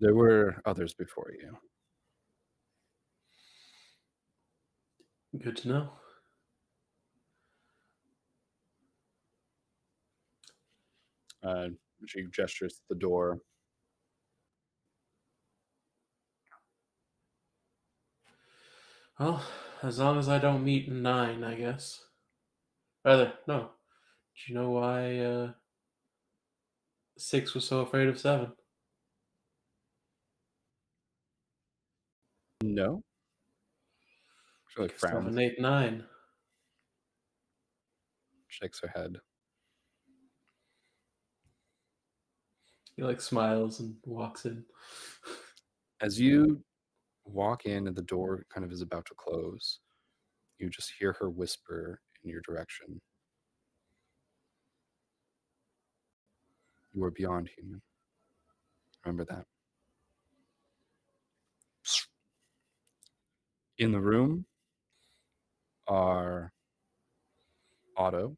There were others before you. Good to know. She gestures to the door. Well, as long as I don't meet 9, I guess. Rather, no. Do you know why 6 was so afraid of 7? No. She like frowns. 7, 8, 9. Shakes her head. He like smiles and walks in. As you walk in and the door kind of is about to close, you just hear her whisper in your direction. You are beyond human. Remember that. In the room are Otto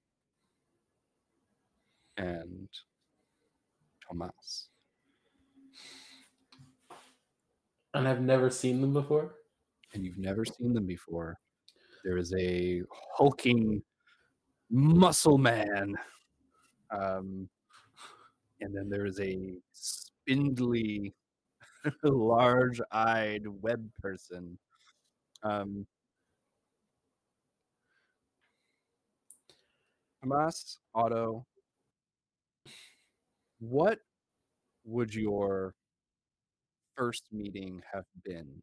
and Tomas. And I've never seen them before? And you've never seen them before. There is a hulking muscle man. And then there is a spindly, large-eyed web person. Tomas, Otto, what would your first meeting have been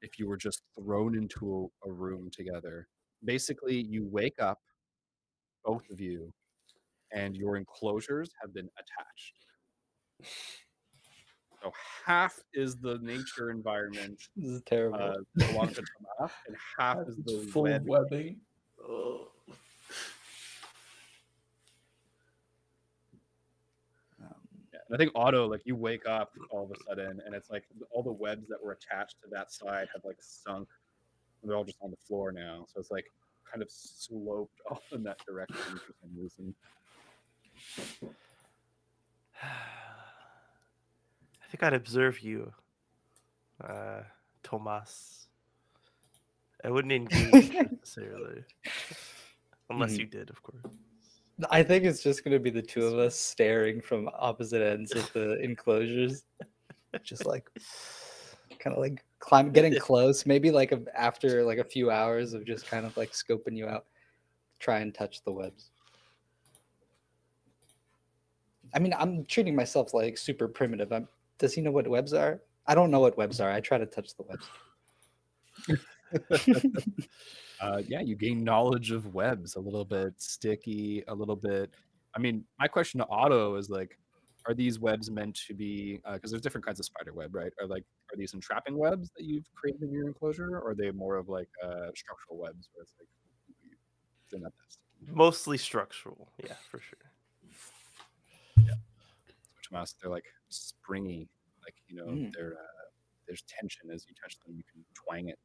if you were just thrown into a room together? Basically, you wake up, both of you, and your enclosures have been attached. So half is the nature environment This is terrible. belong to Tomas, and half is It's the full web. webbing. Oh. Yeah, and I think Otto, like you wake up all of a sudden, and it's like all the webs that were attached to that side have like sunk. And they're all just on the floor now, so it's like kind of sloped off in that direction for some reason. I think I'd observe you, Tomas. I wouldn't engage necessarily, unless you did, of course. I think it's just going to be the two of us staring from opposite ends of the enclosures, just like kind of like getting close. Maybe like after like a few hours of just kind of like scoping you out, try and touch the webs. I mean, I'm treating myself like super primitive. Does he know what webs are? I don't know what webs are. I try to touch the webs. Yeah, you gain knowledge of webs, a little bit sticky, a little bit. I mean, my question to Otto is like, are these webs meant to be? Because there's different kinds of spider web, right? Are these entrapping webs that you've created in your enclosure, or are they more of like structural webs where it's like they're not that sticky? Mostly structural, yeah, for sure. Which mouse, they're like springy, like there's tension as you touch them. You can twang it.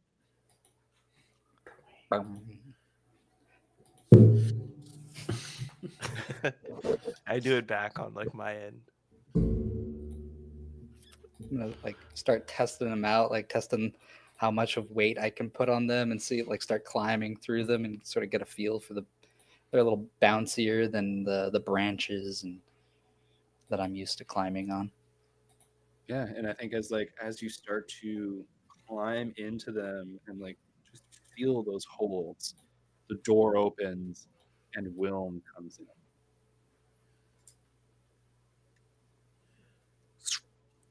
I do it back on like my end. I'm gonna like start testing them out, like testing how much of weight I can put on them, and see like start climbing through them and sort of get a feel for they're a little bouncier than the branches and that I'm used to climbing on. Yeah, and I think as you start to climb into them and like just feel those holds, the door opens and Wilm comes in.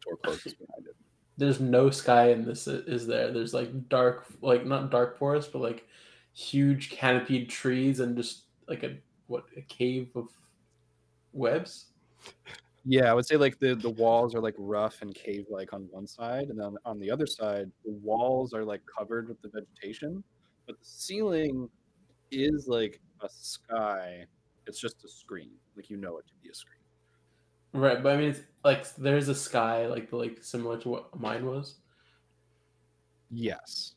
Door closes behind it. There's no sky in this, is there? There's like dark, like not dark forest, but like huge canopied trees and just like a cave of webs. Yeah, I would say like the walls are like rough and cave-like on one side, and then on the other side, the walls are like covered with the vegetation, but the ceiling is like a sky. It's just a screen, like you know it to be a screen. Right, but I mean, it's like there's a sky like similar to what mine was. Yes.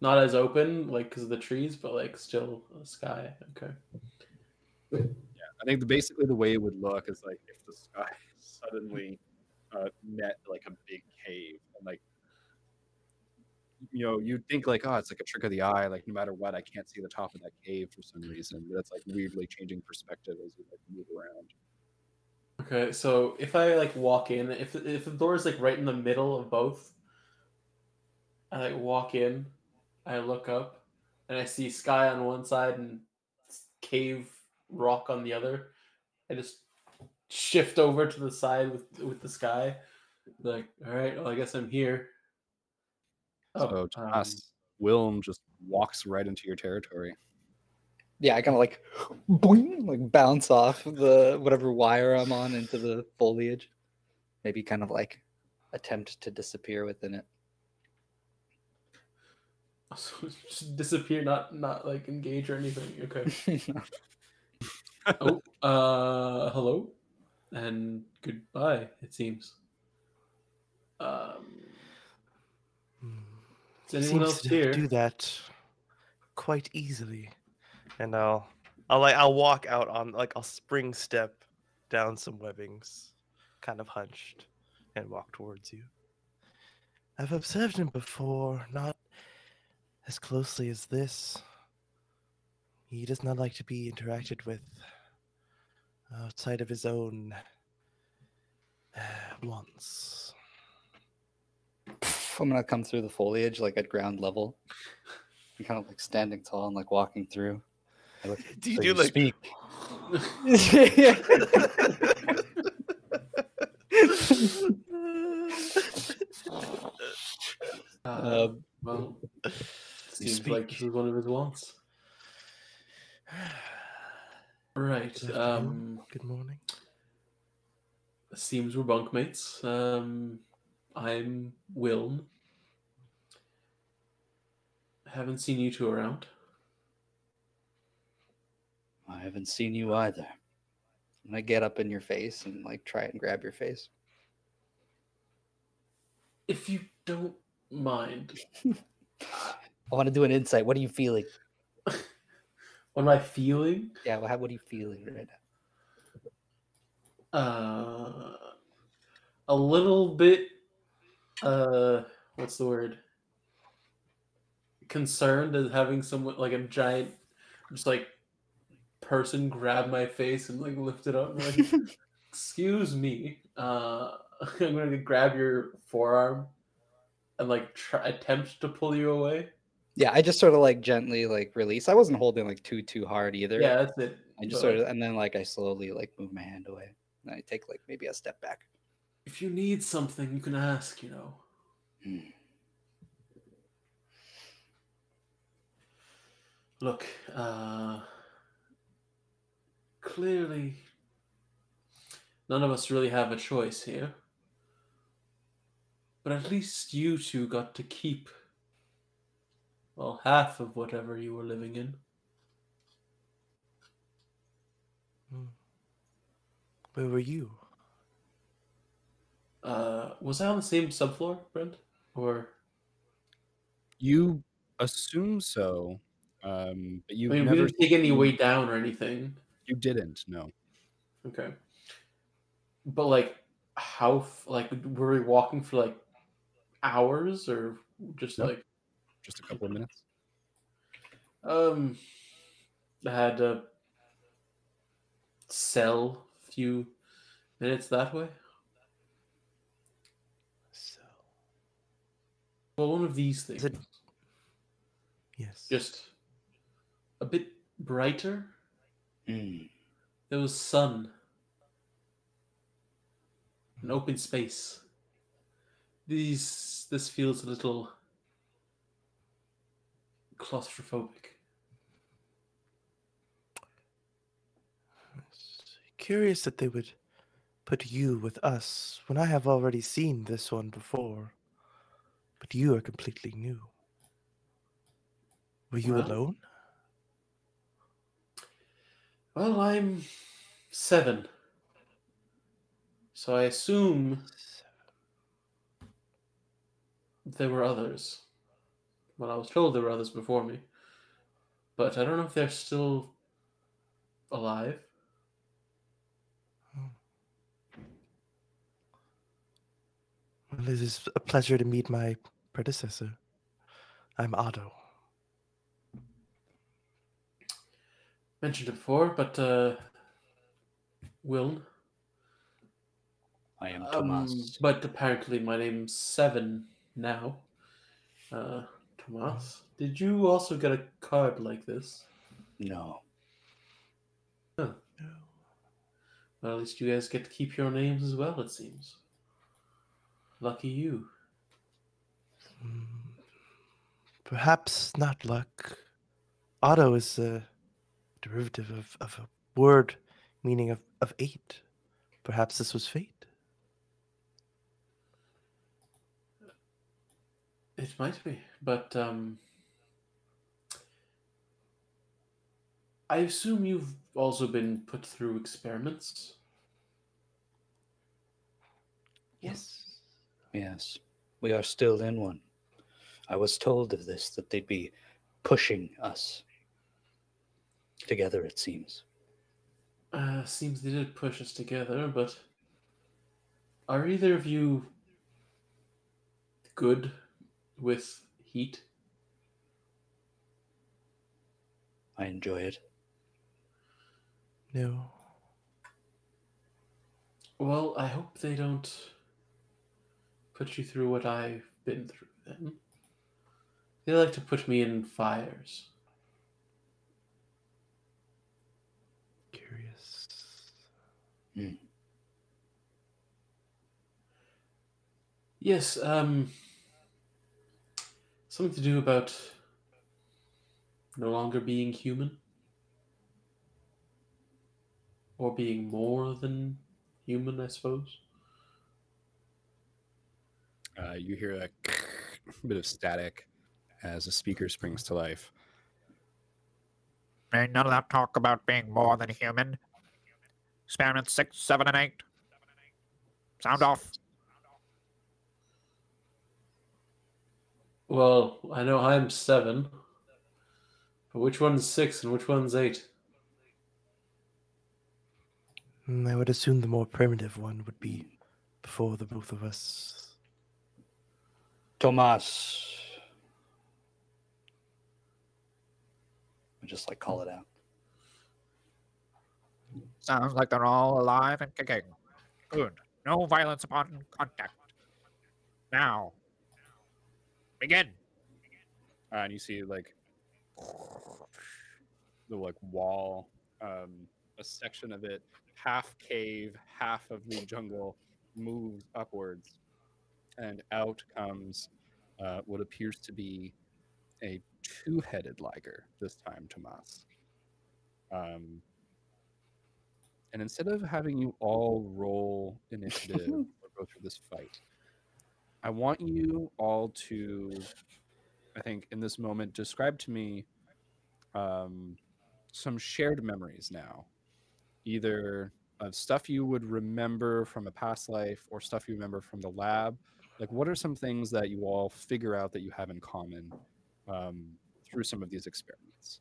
Not as open, like because of the trees, but like still a sky. Okay. Yeah, I think basically the way it would look is like if the sky suddenly met like a big cave, and like you'd think like, oh, it's like a trick of the eye, like no matter what, I can't see the top of that cave for some reason. But that's like weirdly changing perspective as you like move around. Okay, so if I like walk in, if the door is like right in the middle of both, I like walk in, I look up, and I see sky on one side and cave rock on the other. I just shift over to the side with the sky. Like, all right, well, I guess I'm here. So Tomas, Wilm just walks right into your territory. Yeah, I kind of like boing, like bounce off the whatever wire I'm on into the foliage. Maybe kind of like attempt to disappear within it. So just disappear, not like engage or anything. Okay. Hello, and goodbye. It seems. Is anyone else here? Do that quite easily, and I'll walk out on I'll spring step down some webbings, kind of hunched, and walk towards you. I've observed him before, not as closely as this. He does not like to be interacted with outside of his own wants. I'm gonna come through the foliage like at ground level. I'm kind of like standing tall and like walking through. Do you do like speak? Well, seems like this is one of his wants. Right. Good morning. Seems we're bunkmates. I'm Wilm. Haven't seen you two around. I haven't seen you either. And I get up in your face and like try and grab your face. If you don't mind. I want to do an insight. What are you feeling? What am I feeling? Yeah, what are you feeling right now? A little bit what's the word? Concerned as having someone like a giant just like person grab my face and like lift it up and like excuse me. I'm gonna grab your forearm and like attempt to pull you away. Yeah, I just sort of like gently like release. I wasn't holding like too hard either. Yeah, that's it. I just sort of, and then like I slowly like move my hand away. And I take like maybe a step back. If you need something, you can ask, you know. Look, clearly none of us really have a choice here. But at least you two got to keep, well, half of whatever you were living in. Where were you? Was I on the same subfloor, Brent? Or You assume so, but I you've mean, we never didn't take any seen- way down or anything. You didn't, no. Okay. But like, like were we walking for like hours or just Nope. like? Just a couple of minutes. I had to sell a few minutes that way. So, Well, one of these things, it- yes. just a bit brighter. Mm. There was sun, an open space. This feels a little claustrophobic. Curious that they would put you with us when I have already seen this one before. But you are completely new. Were you Well, alone? Well, I'm 7, so I assume there were others. Well, I was told there were others before me, but I don't know if they're still alive. Well, it is a pleasure to meet my predecessor. I'm Otto. Mentioned it before, but Wiln. I am Tomas. But apparently my name's 7 now. Tomas, did you also get a card like this? No. Huh. Well, at least you guys get to keep your names as well, it seems. Lucky you. Perhaps not luck. Otto is a derivative of a word meaning of 8. Perhaps this was fate. It might be, but I assume you've also been put through experiments. Yes. Yes. We are still in one. I was told of this, that they'd be pushing us. Together, it seems. Seems they did push us together, but are either of you good with heat? I enjoy it. No. Well, I hope they don't put you through what I've been through then. They like to put me in fires. Curious. Mm. Yes, something to do about no longer being human. Or being more than human, I suppose. You hear a bit of static as a speaker springs to life. Ain't none of that talk about being more than human. Experiments 6, 7, and 8. Sound off. Well, I know I'm 7. But which one's 6 and which one's 8? I would assume the more primitive one would be before the both of us. Tomas. I just like call it out. Sounds like they're all alive and kicking. Good. No violence upon contact. Now. Begin. And you see like the wall, a section of it half cave, half of the jungle moves upwards, and out comes what appears to be a two-headed liger this time, Tomas. And instead of having you all roll initiative or go through this fight, I want you all to, I think, in this moment, describe to me some shared memories now, either of stuff you would remember from a past life or stuff you remember from the lab. Like, what are some things that you all figure out that you have in common through some of these experiments?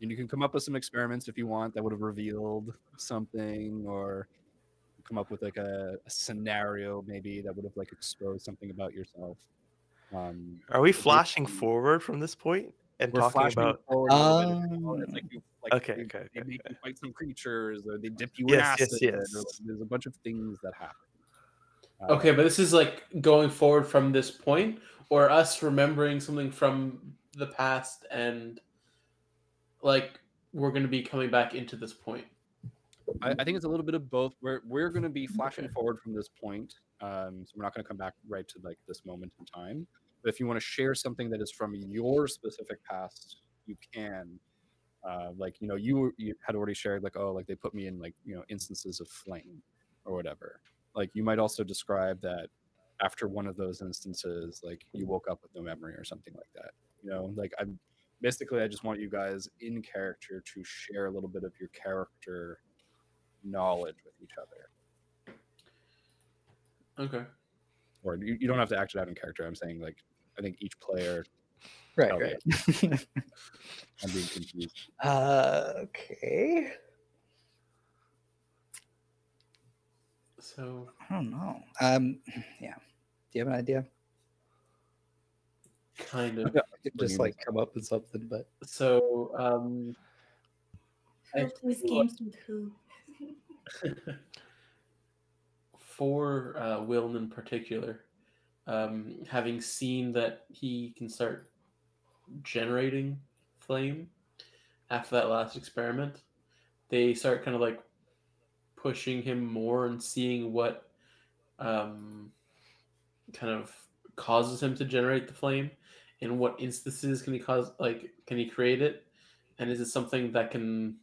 And you can come up with some experiments if you want that would have revealed something, or come up with like a scenario maybe that would have like exposed something about yourself. Are we flashing forward from this point and we're talking flashing about? forward a little bit. It's like you, like Okay, they make you fight some creatures, or they dip you in Yes, acid. yes. Or, like, there's a bunch of things that happen. Okay, but this is like going forward from this point, or us remembering something from the past, and like we're going to be coming back into this point. I think it's a little bit of both. We're going to be flashing forward from this point, so we're not going to come back right to like this moment in time. But if you want to share something that is from your specific past, you can. Like, you know, you had already shared like, oh, like they put me in like, you know, instances of flame or whatever. Like, you might also describe that after one of those instances, like you woke up with no memory or something like that. You know, like I just want you guys in character to share a little bit of your character knowledge with each other. Okay. Or you don't have to act it out in character. I'm saying, like, I think each player. Right. I'm being confused. Okay. So I don't know. Yeah. Do you have an idea? kind of. Just like come up with something, but So Who plays games with who? for Wiln in particular, having seen that he can start generating flame after that last experiment, they start kind of like pushing him more and seeing what kind of causes him to generate the flame, in what instances can he can he create it, and is it something that can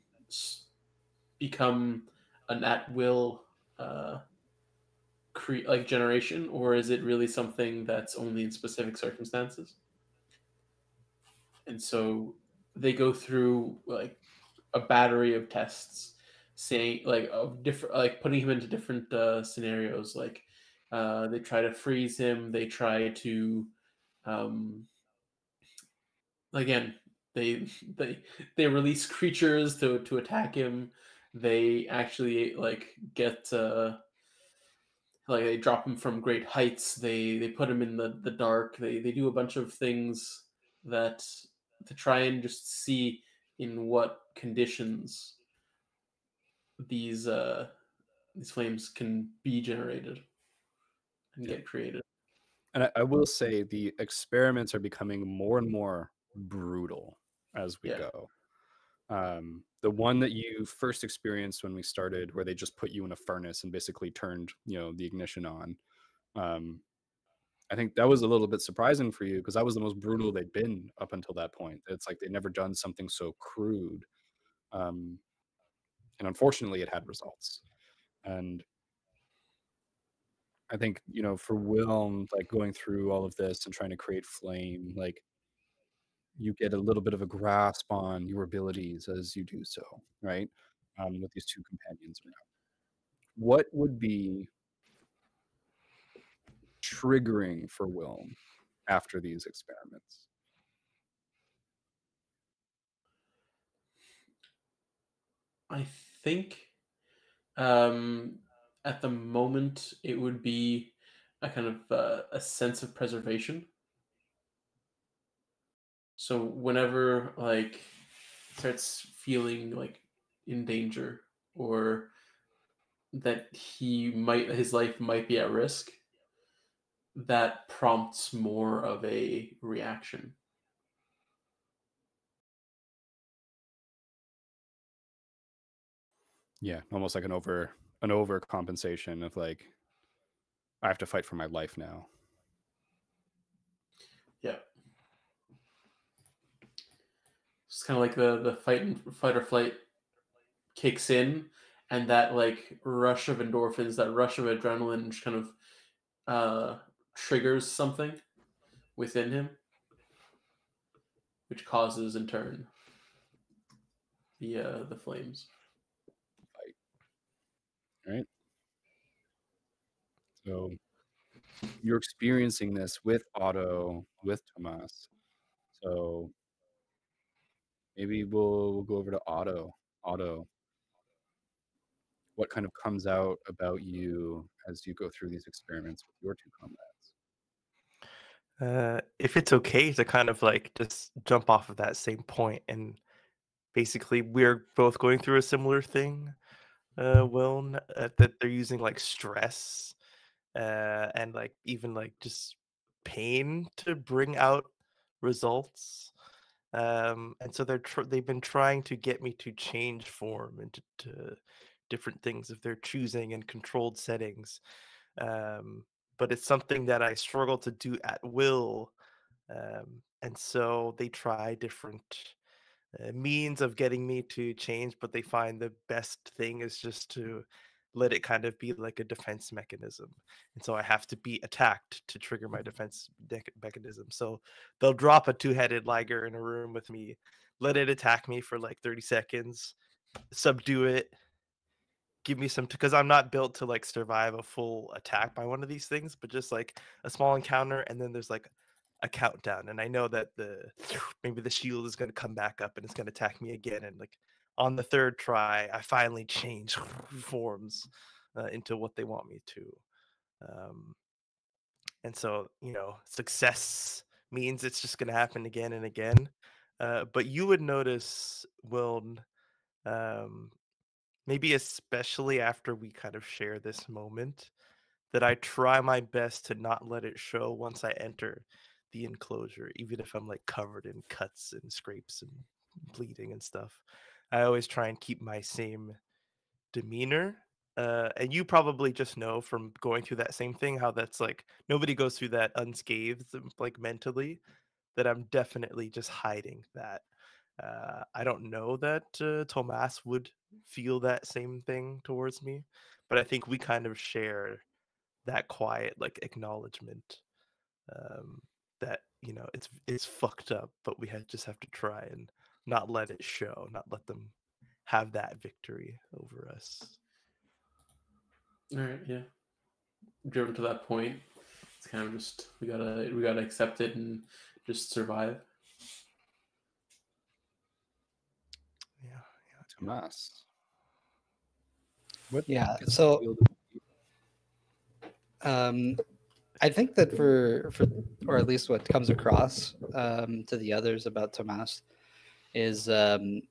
become an at will like generation, or is it really something that's only in specific circumstances? And so they go through like a battery of tests, saying like of different, like putting him into different scenarios. Like they try to freeze him. They try to again they release creatures to attack him. They actually like get like they drop him from great heights. They put him in the dark. They do a bunch of things that to try and just see in what conditions these flames can be generated and get created. And I will say the experiments are becoming more and more brutal as we go. The one that you first experienced when we started, where they just put you in a furnace and basically turned, you know, the ignition on. I think that was a little bit surprising for you, because that was the most brutal they'd been up until that point. It's like they'd never done something so crude. And unfortunately, it had results. And I think, you know, for Will, like going through all of this and trying to create flame, like you get a little bit of a grasp on your abilities as you do so, right? With these two companions around. What would be triggering for Will after these experiments? I think at the moment it would be a kind of a sense of preservation. So whenever like starts feeling like in danger, or that his life might be at risk, that prompts more of a reaction. Yeah, almost like an overcompensation of like, I have to fight for my life now. Yeah. It's kind of like the fight or flight kicks in, and that like rush of endorphins, that rush of adrenaline kind of triggers something within him, which causes in turn the flames. Right. So you're experiencing this with Otto, with Tomas. So maybe we'll go over to Otto. Otto, what kind of comes out about you as you go through these experiments with your two comrades? If it's okay to kind of like just jump off of that same point, and basically we're both going through a similar thing, that they're using like stress and like even like just pain to bring out results. And so they've been trying to get me to change form into to different things if they're choosing in controlled settings. But it's something that I struggle to do at will. And so they try different means of getting me to change, but they find the best thing is just to let it kind of be like a defense mechanism. And so I have to be attacked to trigger my defense mechanism. So they'll drop a two-headed liger in a room with me, let it attack me for like 30 seconds, subdue it, give me some, because I'm not built to like survive a full attack by one of these things, but just like a small encounter, and then there's like a countdown, and I know that maybe the shield is going to come back up and it's going to attack me again, and like on the third try I finally change forms into what they want me to. And so, success means it's just going to happen again and again. But you would notice, Wiln, maybe especially after we kind of share this moment, that I try my best to not let it show once I enter the enclosure, even if I'm like covered in cuts and scrapes and bleeding and stuff. I always try and keep my same demeanor. And you probably just know from going through that same thing how that's like nobody goes through that unscathed, like mentally, that I'm definitely just hiding that. I don't know that Tomas would feel that same thing towards me, but I think we kind of share that quiet like acknowledgement, that it's fucked up, but we just have to try and not let it show, not let them have that victory over us. All right, yeah. Driven to that point, it's kind of just we gotta accept it and just survive. Yeah. Tomas. What Yeah, gets so the field I think that for or at least what comes across to the others about Tomas is the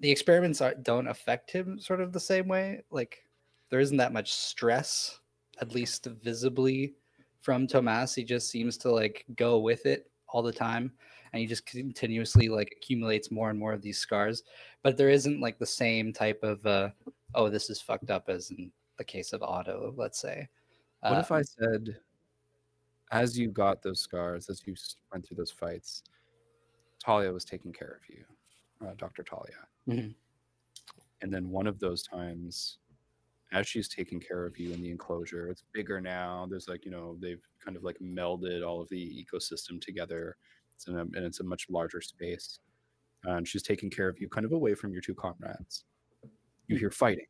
experiments don't affect him sort of the same way. Like there isn't that much stress, at least visibly, from Tomas. He just seems to like go with it all the time, and he just continuously like accumulates more and more of these scars. But there isn't like the same type of oh, this is fucked up as in the case of Otto, let's say. What if I said, as you got those scars, as you went through those fights, Talia was taking care of you, Dr. Talia. Mhm. And then one of those times, as she's taking care of you in the enclosure, it's bigger now. There's like, they've kind of like melded all of the ecosystem together. And it's a much larger space. And she's taking care of you kind of away from your two comrades. You hear fighting.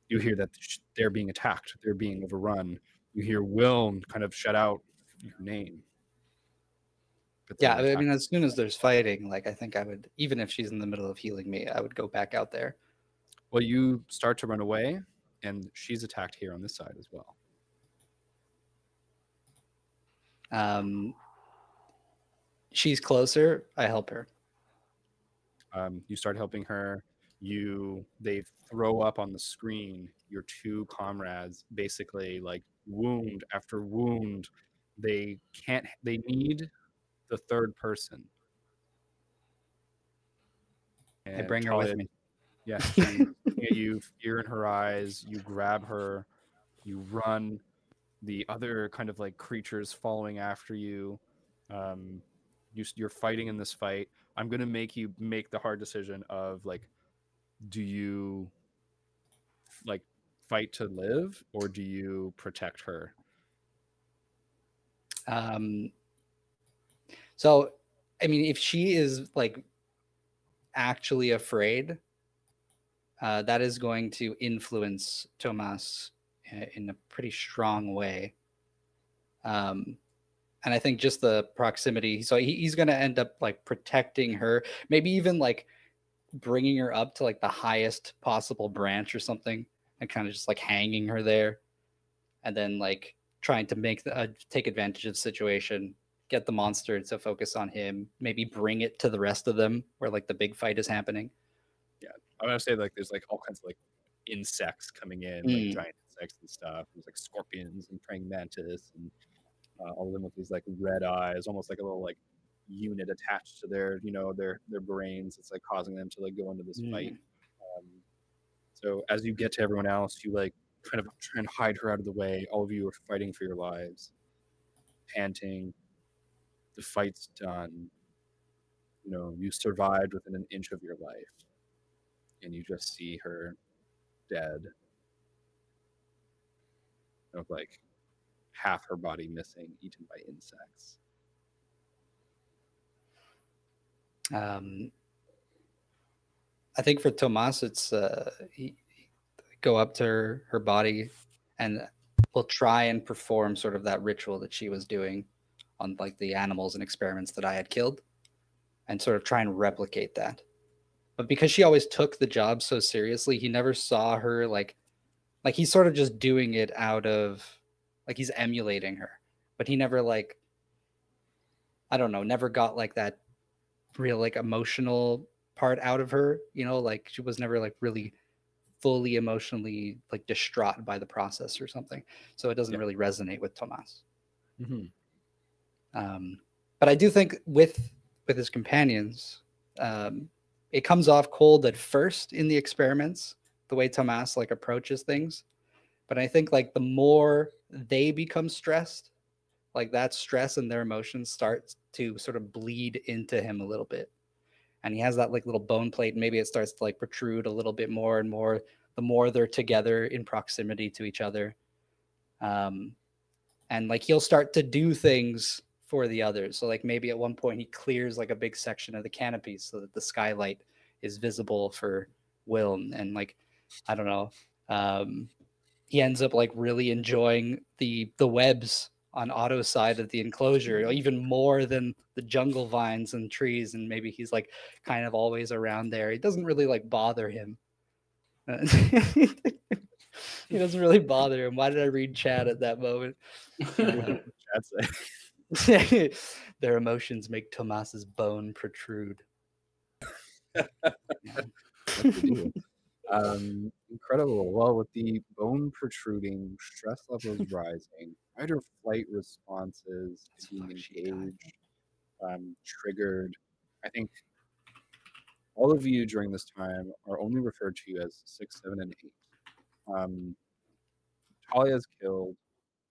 You hear that they're being attacked. They're being overrun. You hear Will kind of shout out your name. But Yeah, they're I mean, attacking. as soon as there's fighting, like I think I would, even if she's in the middle of healing me, I would go back out there. Well, you start to run away, and she's attacked here on this side as well. She's closer. I help her. You start helping her. They throw up on the screen your two comrades basically like wound after wound. They need the third person. I bring her with me. Yeah, she's looking at you, fear in her eyes. You grab her, you run. The other kind of like creatures following after you. You're fighting in this fight. I'm gonna make you make the hard decision of like, do you like fight to live or do you protect her? So, I mean, if she is like actually afraid, that is going to influence Tomas in a pretty strong way. And I think just the proximity, so he's going to end up like protecting her, maybe even like bringing her up to like the highest possible branch or something, and kind of just like hanging her there, and then like trying to make take advantage of the situation, get the monster to focus on him, maybe bring it to the rest of them where like the big fight is happening. Yeah, I'm gonna say like there's like all kinds of like insects coming in, like giant insects and stuff. There's like scorpions and praying mantis and all of them with these like red eyes, almost like a little like unit attached to their their brains. It's like causing them to like go into this fight. So as you get to everyone else, you like kind of try and hide her out of the way. All of you are fighting for your lives, panting. The fight's done. You survived within an inch of your life, and you just see her dead, with like half her body missing, eaten by insects. I think for Tomas, it's go up to her body and we'll try and perform sort of that ritual that she was doing on like the animals and experiments that I had killed, and sort of try and replicate that. But because she always took the job so seriously, he never saw her like he's sort of just doing it out of like he's emulating her, but he never like, I don't know, never got like that real like emotional part out of her, like she was never like really fully emotionally like distraught by the process or something. So it doesn't really resonate with Tomas. But I do think with his companions, it comes off cold at first in the experiments, the way Tomas like approaches things. But I think like the more they become stressed, like that stress and their emotions start to sort of bleed into him a little bit. And he has that like little bone plate, and maybe it starts to like protrude a little bit more and more the more they're together in proximity to each other. And like he'll start to do things for the others. So like maybe at one point he clears like a big section of the canopy so that the skylight is visible for Will, and like I don't know, he ends up like really enjoying the webs on Otto's side of the enclosure even more than the jungle vines and trees, and maybe he's like kind of always around there. It doesn't really like bother him. He doesn't really bother him. Why did I read chat at that moment? Their emotions make Tomas's bone protrude. Incredible. Well, with the bone protruding, stress levels rising, fight or flight responses being engaged, triggered. I think all of you during this time are only referred to as 6, 7, and 8. Talia is killed.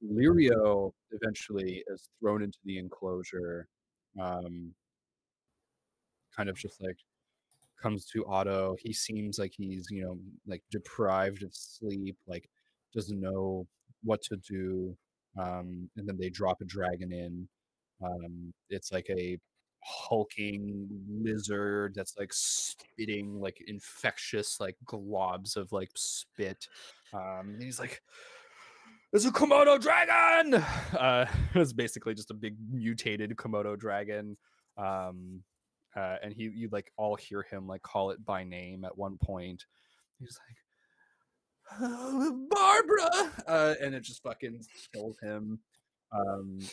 Lirio eventually is thrown into the enclosure, kind of just like comes to Otto. He seems like he's, like deprived of sleep, like doesn't know what to do. And then they drop a dragon in. It's like a hulking lizard that's like spitting like infectious like globs of like spit. And he's like, "It's a Komodo dragon!" It's basically just a big mutated Komodo dragon. And you like all hear him like call it by name at one point. He's like, "Barbara!" And it just fucking kills him.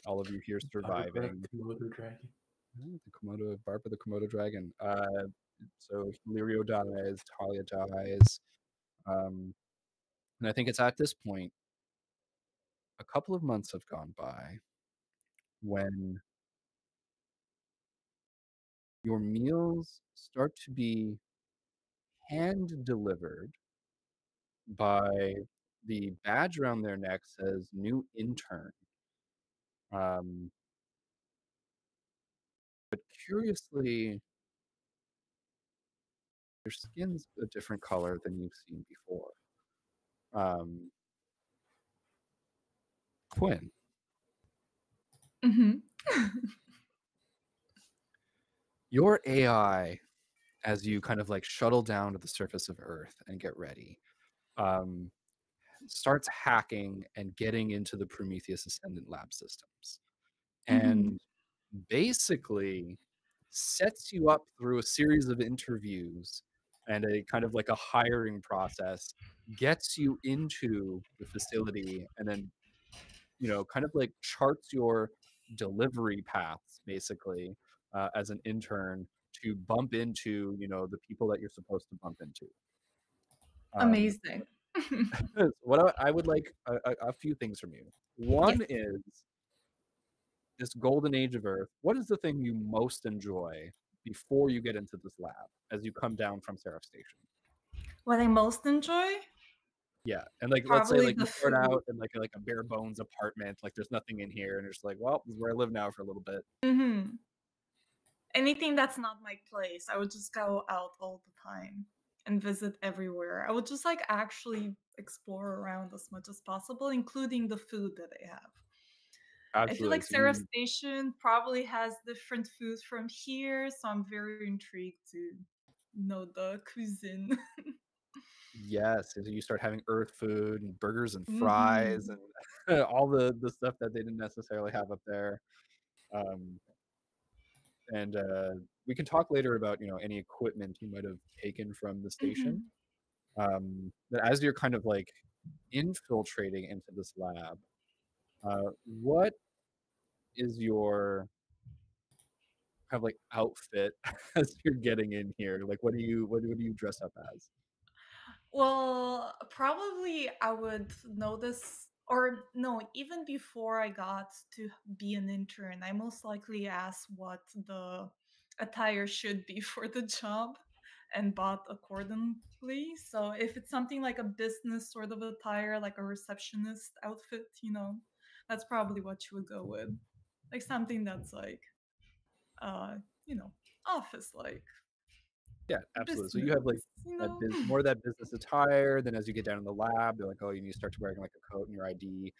All of you here surviving. Komodo dragon. The Komodo, Barbara the Komodo dragon. So Lirio dies, Talia dies. And I think it's at this point a couple of months have gone by when your meals start to be hand delivered by the badge around their neck says new intern. Um, but curiously, their skin's a different color than you've seen before. Quinn, Mm-hmm. your AI, as you kind of like shuttle down to the surface of Earth and get ready, starts hacking and getting into the Prometheus Ascendant lab systems. And basically sets you up through a series of interviews and a kind of like a hiring process, gets you into the facility, and then, you know, kind of like charts your delivery paths basically as an intern to bump into, you know, the people that you're supposed to bump into. Amazing. What I would like a few things from you. One is this golden age of Earth. What is the thing you most enjoy before you get into this lab as you come down from Seraph Station? What I most enjoy? Yeah, and like let's say Probably like you the start food. out in like a bare bones apartment, like there's nothing in here, and you're just like, well, this is where I live now for a little bit. Mm-hmm. Anything that's not my place, I would just go out all the time and visit everywhere. I would just like actually explore around as much as possible, including the food that they have. I feel Absolutely. like So Seraph Station probably has different foods from here, so I'm very intrigued to know the cuisine. yes, so you start having Earth food and burgers and Mhm. fries and all the stuff that they didn't necessarily have up there. And we can talk later about, you know, any equipment you might have taken from the station. But as you're kind of like infiltrating into this lab, what is your kind of like outfit as you're getting in here? Like, what do you dress up as? Well, probably I would notice, or no, even before I got to be an intern, I most likely asked what the attire should be for the job and bought accordingly. So if it's something like a business sort of attire, like a receptionist outfit, you know, that's probably what you would go with. Like something that's like, you know, office like. Yeah, absolutely. So Business, you have like you that know? more of that business attire. Then as you get down in the lab, they're like, oh, you need to start wearing like a coat and your ID.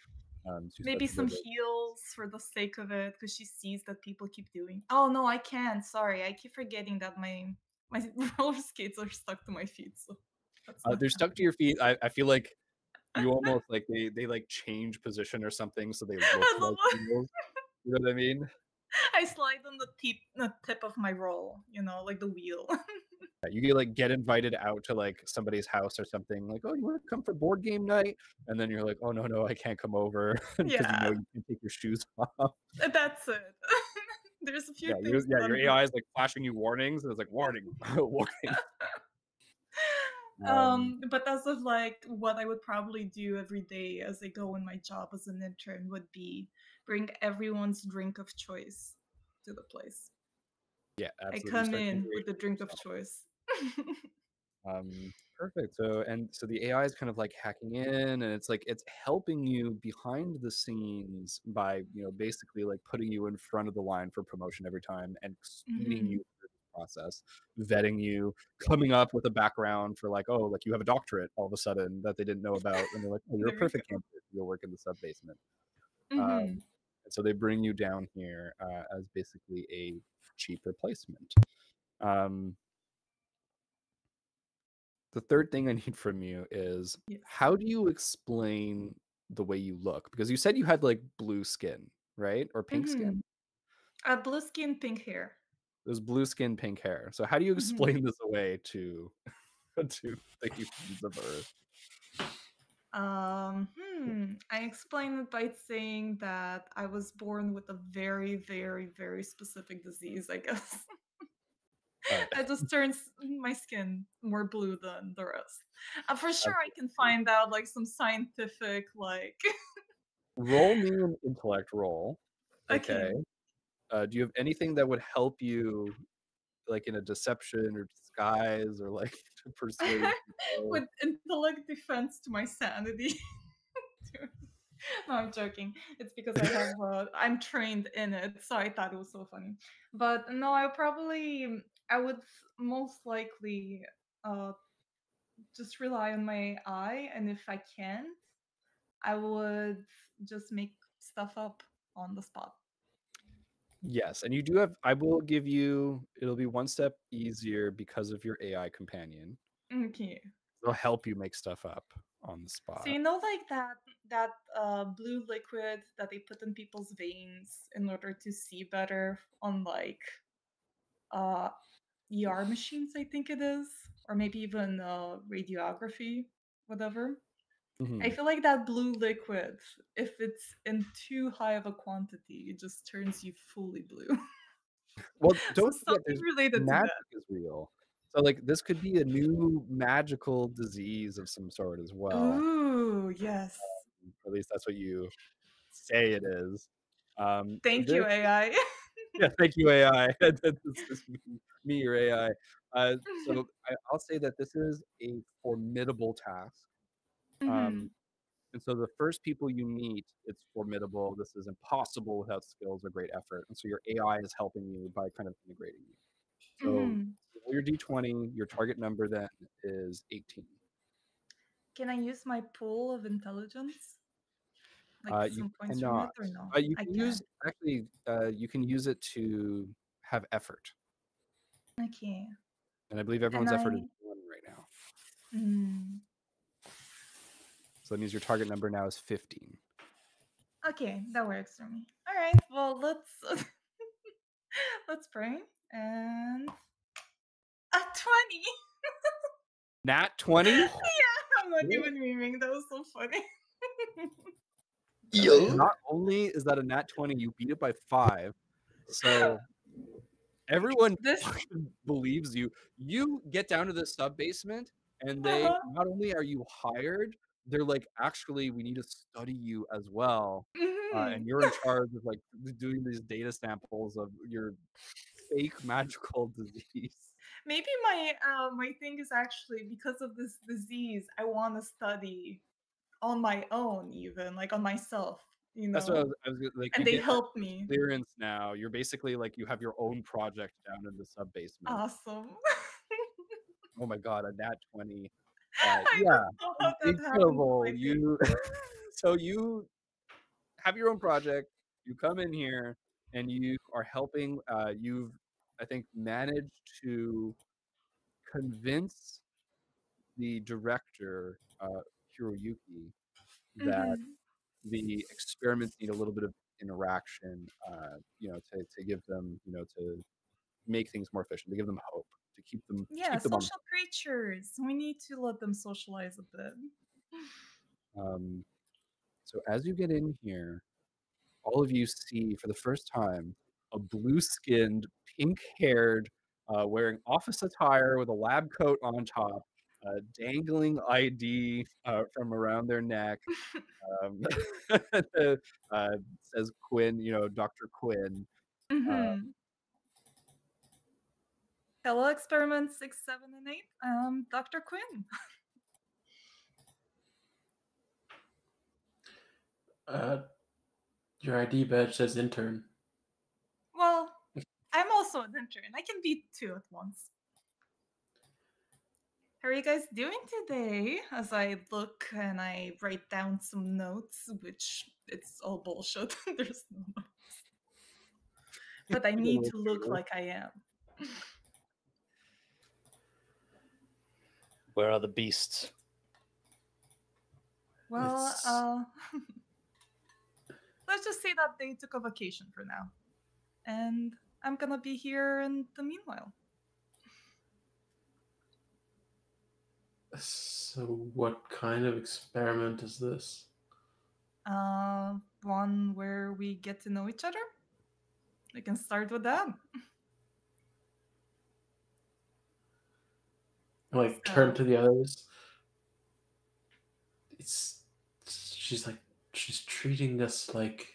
So you start Maybe to wear some the heels for the sake of it, because she sees that people keep doing. Oh no, I can't. Sorry, I keep forgetting that my roller skates are stuck to my feet. So that's not they're stuck to your feet. I feel like you almost like they like change position or something so they look like heels. You know what I mean? I slide on the tip of my roll, you know, like the wheel. You get invited out to like somebody's house or something, like, oh, you want to come for board game night? And then you're like, oh no, I can't come over because you know Yeah, you can take your shoes off. that's it. There's a few things. Your AI is like flashing you warnings, and it's like warning, warning. But as of like what I would probably do every day as I go in my job as an intern would be bring everyone's drink of choice to the place. Yeah, I absolutely. come in with the drink of choice. Perfect. So the AI is kind of like hacking in, and it's like it's helping you behind the scenes by, you know, basically like putting you in front of the line for promotion every time and speeding you through the process, vetting you, coming up with a background for like, oh, like you have a doctorate all of a sudden that they didn't know about, and they're like, oh, you're a There we perfect go. candidate. You'll work in the sub basement. Mhm. And so they bring you down here as basically a cheap replacement. The third thing I need from you is Yes. how do you explain the way you look? Because you said you had like blue skin, right? Or pink skin? Blue skin, pink hair. There's blue skin, pink hair. So how do you Mhm. explain this away to to the humans of Earth? I explain it by saying that I was born with a very, very, very specific disease, I guess. That just turns my skin more blue than the rest. For sure, I can find out like some scientific like roll me an intellect roll. Okay. Do you have anything that would help you, like in a deception or disguise, or like to persuade people? With intellect defense to my sanity. No, I'm joking. It's because I have I'm trained in it, so I thought it was so funny. But no, I would most likely just rely on my eye, and if I can't, I would just make stuff up on the spot. Yes, and you do have. I will give you. It'll be one step easier because of your AI companion. Okay. They'll help you make stuff up on the spot. So you know, like that blue liquid that they put in people's veins in order to see better on like ER machines, I think it is, or maybe even radiography, whatever. I feel like that blue liquid, if it's in too high of a quantity, it just turns you fully blue. Well, So don't forget, something there's related to magic that. is real. So like this could be a new magical disease of some sort as well. Ooh, yes. Or at least that's what you say it is. Thank you, AI. Yeah, thank you, AI. This is me, your AI. I'll say that this is a formidable task. Mhm. And so the first people you meet, it's formidable. This is impossible without skills or great effort. And so your AI is helping you by kind of integrating you. So Mhm. roll your D20, your target number then is 18. Can I use my pool of intelligence? Like You some points from it cannot. or no? You I can can't. you can use it to have effort. Okay. And I believe And everyone's effort is 1 right now. So that means your target number now is 15. Okay, that works for me. All right. Well, let's pray. And a 20. Nat 20? Yeah, I'm not even memeing. That was so funny. Not only is that a nat 20, you beat it by 5. So everyone This fucking believes you. You get down to the sub basement, and they not only are you hired, they're like, actually, we need to study you as well. And you're in charge of like doing these data samples of your fake magical disease. Maybe my thing is actually because of this disease, I want to study on my own, even like on myself. That's what I was like. And You they get help me. clearance now. You're basically like you have your own project down in the sub basement. Awesome. Oh my god, a nat 20. I Yeah, don't know how that happened. incredible. You so you have your own project. You come in here and you are helping. You've, I think, managed to convince the director, Hiroyuki, that the experiments need a little bit of interaction. To give them, to make things more efficient, to give them hope, to keep them, Yeah, keep them on. social creatures. We need to let them socialize a bit. So as you get in here, all of you see for the first time a blue-skinned, pink-haired, wearing office attire with a lab coat on top, dangling ID from around their neck. Says Quinn, Dr. Quinn. Hello, experiments 6, 7, and 8. Dr. Quinn. Your ID badge says intern. Well, I'm also an intern. I can be 2 at once. How are you guys doing today? As I look and I write down some notes, which it's all bullshit. There's no notes. But I need to look like I am. Where are the beasts? Well, let's just say that they took a vacation for now. And I'm gonna be here in the meanwhile. So what kind of experiment is this? One where we get to know each other? We can start with that. Turn to the others. She's like, She's treating us like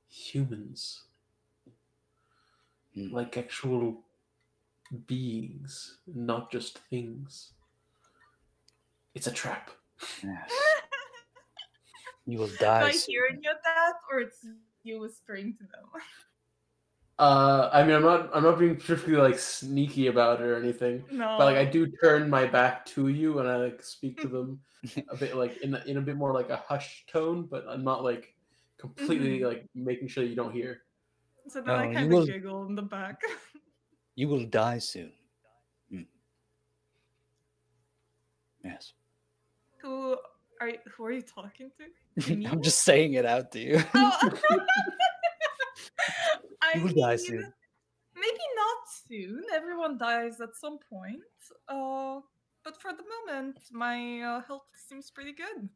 humans, like actual beings, not just things. It's a trap. Yes. You will Do die I soon. hear any of that, or it's you whispering to them? I mean, I'm not being particularly like sneaky about it or anything, but like I No. do turn my back to you and I like speak to them a bit like in a bit more like a hush tone, but I'm not like completely like making sure you don't hear. So then I No, you kind will- of giggle in the back. You will die soon. Yes. Who are you talking to? Me? I'm just saying it out to you. Oh. I You will mean, die soon. maybe not soon. Everyone dies at some point. But for the moment, my health seems pretty good.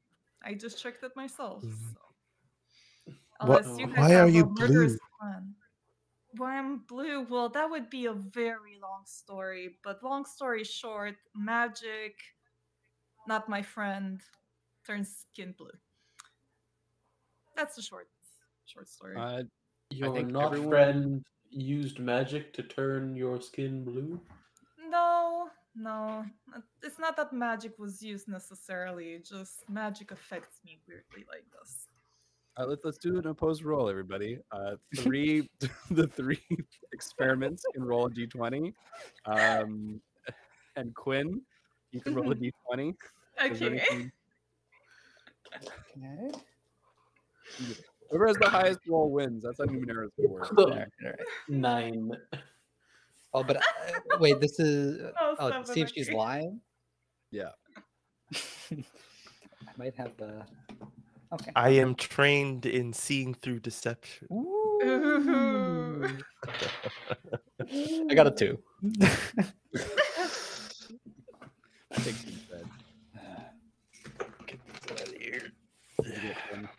I just checked it myself. So. Unless you guys Why have are you a murderous blue? plan. Why I'm blue? Well, that would be a very long story. But long story short, magic, not my friend, turns skin blue. That's the short story. I Your think not everyone- friend used magic to turn your skin blue. No, it's not that magic was used necessarily. Just magic affects me weirdly like this. let's do an opposed roll, everybody. Three the three experiments can roll a d20. And Quinn, you can roll a d20. Is there Okay. anything- Okay. Whoever has the highest roll wins. That's how Numenera's gonna work. All right. 9. Oh, but wait, this is. Oh, Oh, seven, see if she's okay. lying. Yeah. I might have the. Okay. I am trained in seeing through deception. Ooh. I got a 2. I think she's dead. Get this out of here. What'd you get, Quinn?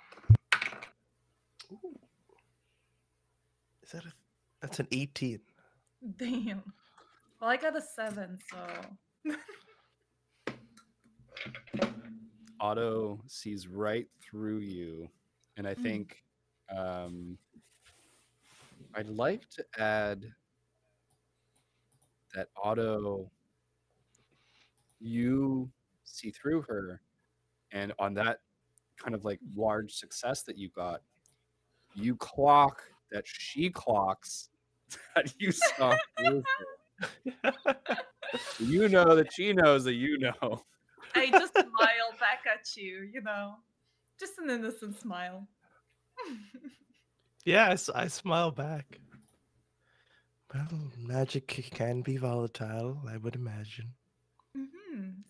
Is that that's an 18. Damn. Well, I got a 7, so. Otto sees right through you, and I think I'd like to add that Otto, you see through her, and on that kind of like large success that you got, you clock that she clocks that you saw through her. You know that she knows that you know. I just smile back at you, just an innocent smile. Yeah, I smile back. Well, magic can be volatile, I would imagine.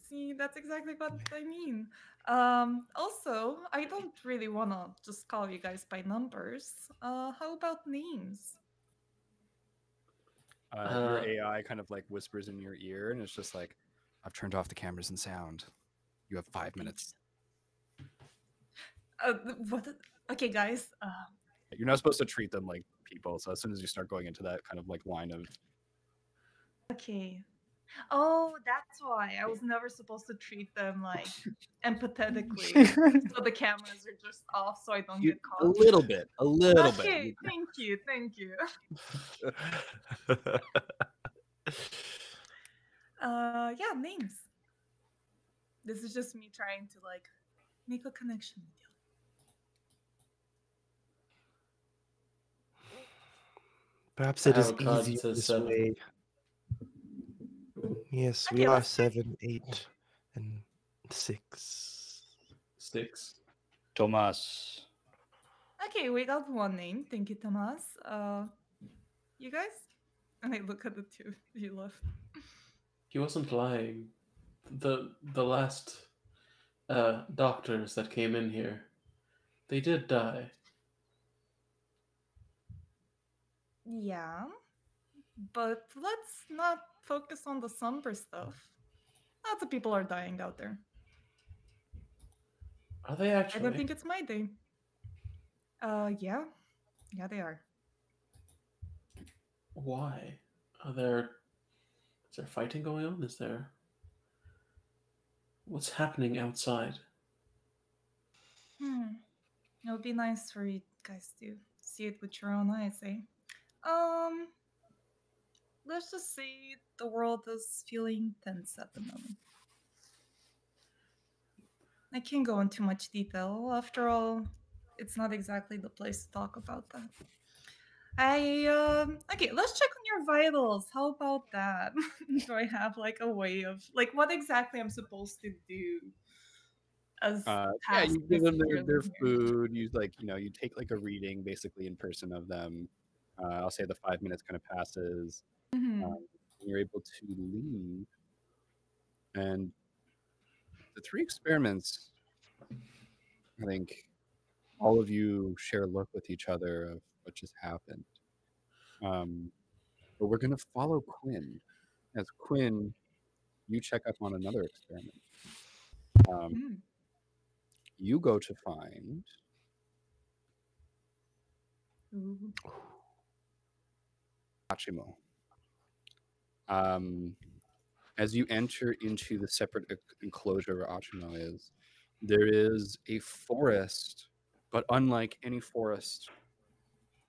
See, that's exactly what I mean. Also, I don't really want to just call you guys by numbers. How about names? Your AI kind of like whispers in your ear, and it's just like, I've turned off the cameras and sound. You have 5 minutes. What? Okay, guys. You're not supposed to treat them like people. So as soon as you start going into that kind of like line of, Okay. Oh, that's why I was never supposed to treat them like empathetically. So the cameras are just off, so I don't get a caught. little bit. Okay, thank you. Yeah, names. This is just me trying to like make a connection with you. Perhaps it is Avocado easier says this 7. way. Yes, we Okay, are let's check. 7, 8, and 6. 6. Thomas. Okay, we got one name. Thank you, Tomas. You guys? And I look at the two you left. He wasn't lying. The last doctors that came in here, they did die. Yeah, but let's not focus on the somber stuff. Lots of people are dying out there. Are they I actually? don't think it's my day. Yeah, they are. Why? Is there fighting going on? Is there? What's happening outside? It would be nice for you guys to see it with your own eyes, eh? Let's just say the world is feeling tense at the moment. I can't go into much detail. After all, it's not exactly the place to talk about that. Okay, let's check on your vitals. How about that? Do I have like a way of like what exactly I'm supposed to do as Yeah, you give them their here? food. You you take like a reading basically in person of them. I'll say the 5 minutes kind of passes. Mhm. And you're able to leave, and the 3 experiments, I think all of you share a look with each other of what just happened. But we're going to follow Quinn. As Quinn, you check up on another experiment. Mm. You go to find Ooh. Achimo. As you enter into the separate enclosure where Achimo is, there is a forest, but unlike any forest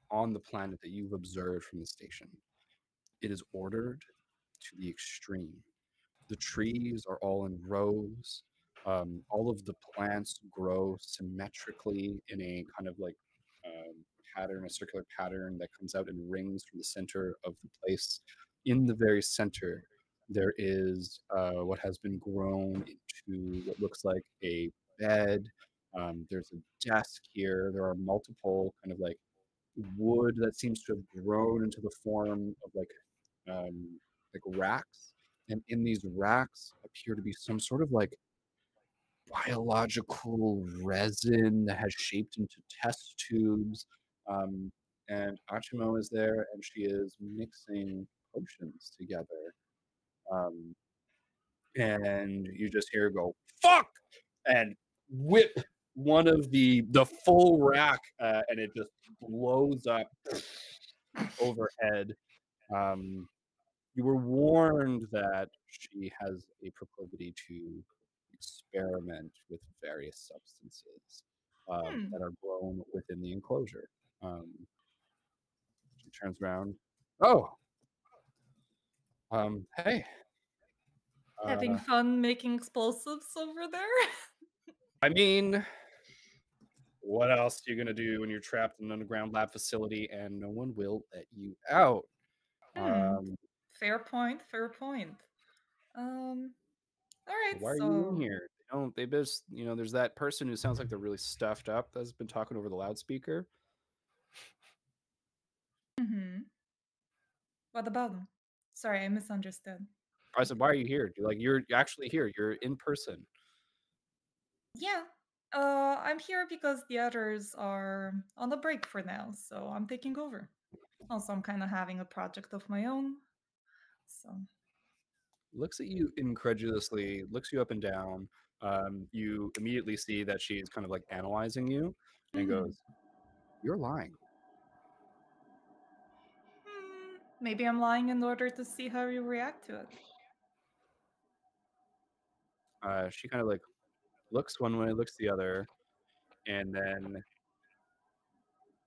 on the planet that you've observed from the station. It is ordered to the extreme. The trees are all in rows. All of the plants grow symmetrically in a kind of like pattern, a circular pattern that comes out in rings from the center of the place. In the very center, there is what has been grown into what looks like a bed. There's a desk here. There are multiple kind of like wood that seems to have grown into the form of like racks, and in these racks appear to be some sort of like biological resin that has shaped into test tubes. And Achimo is there, and she is mixing potions together. And you just hear her go fuck and whip one of the full rack, and it just blows up overhead. You were warned that she has a proclivity to experiment with various substances that are grown within the enclosure. She turns around. Oh, hey. Having fun making explosives over there? I mean, what else are you gonna do when you're trapped in an underground lab facility and no one will let you out? Fair point. Fair point. All right. Why are so you in here? They just, there's that person who sounds like they're really stuffed up that's been talking over the loudspeaker. What about them? Sorry, I misunderstood. I said, why are you here? You're actually here. You're in person. Yeah. I'm here because the others are on the break for now, so I'm taking over. Also, I'm kind of having a project of my own. So Looks at you incredulously, looks you up and down. You immediately see that she's kind of like analyzing you and goes, "You're lying." Maybe I'm lying in order to see how you react to it. She kind of like looks one way, looks the other, and then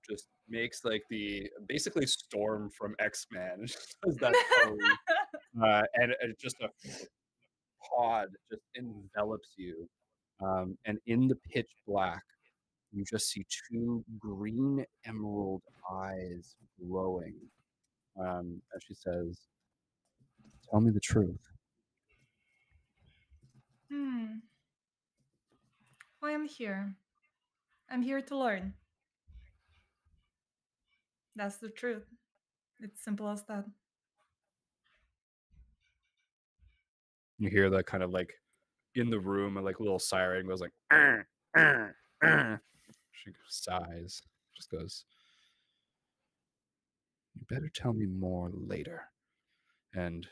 just makes like the basically Storm from X-Men. Does that pose. And just a pod just envelops you. And in the pitch black, you just see 2 green emerald eyes glowing. As she says, "Tell me the truth." Why I'm here? I'm here to learn. That's the truth. It's simple as that. You hear that kind of like in the room, a like little siren goes like, She sighs, just goes, "You better tell me more later," and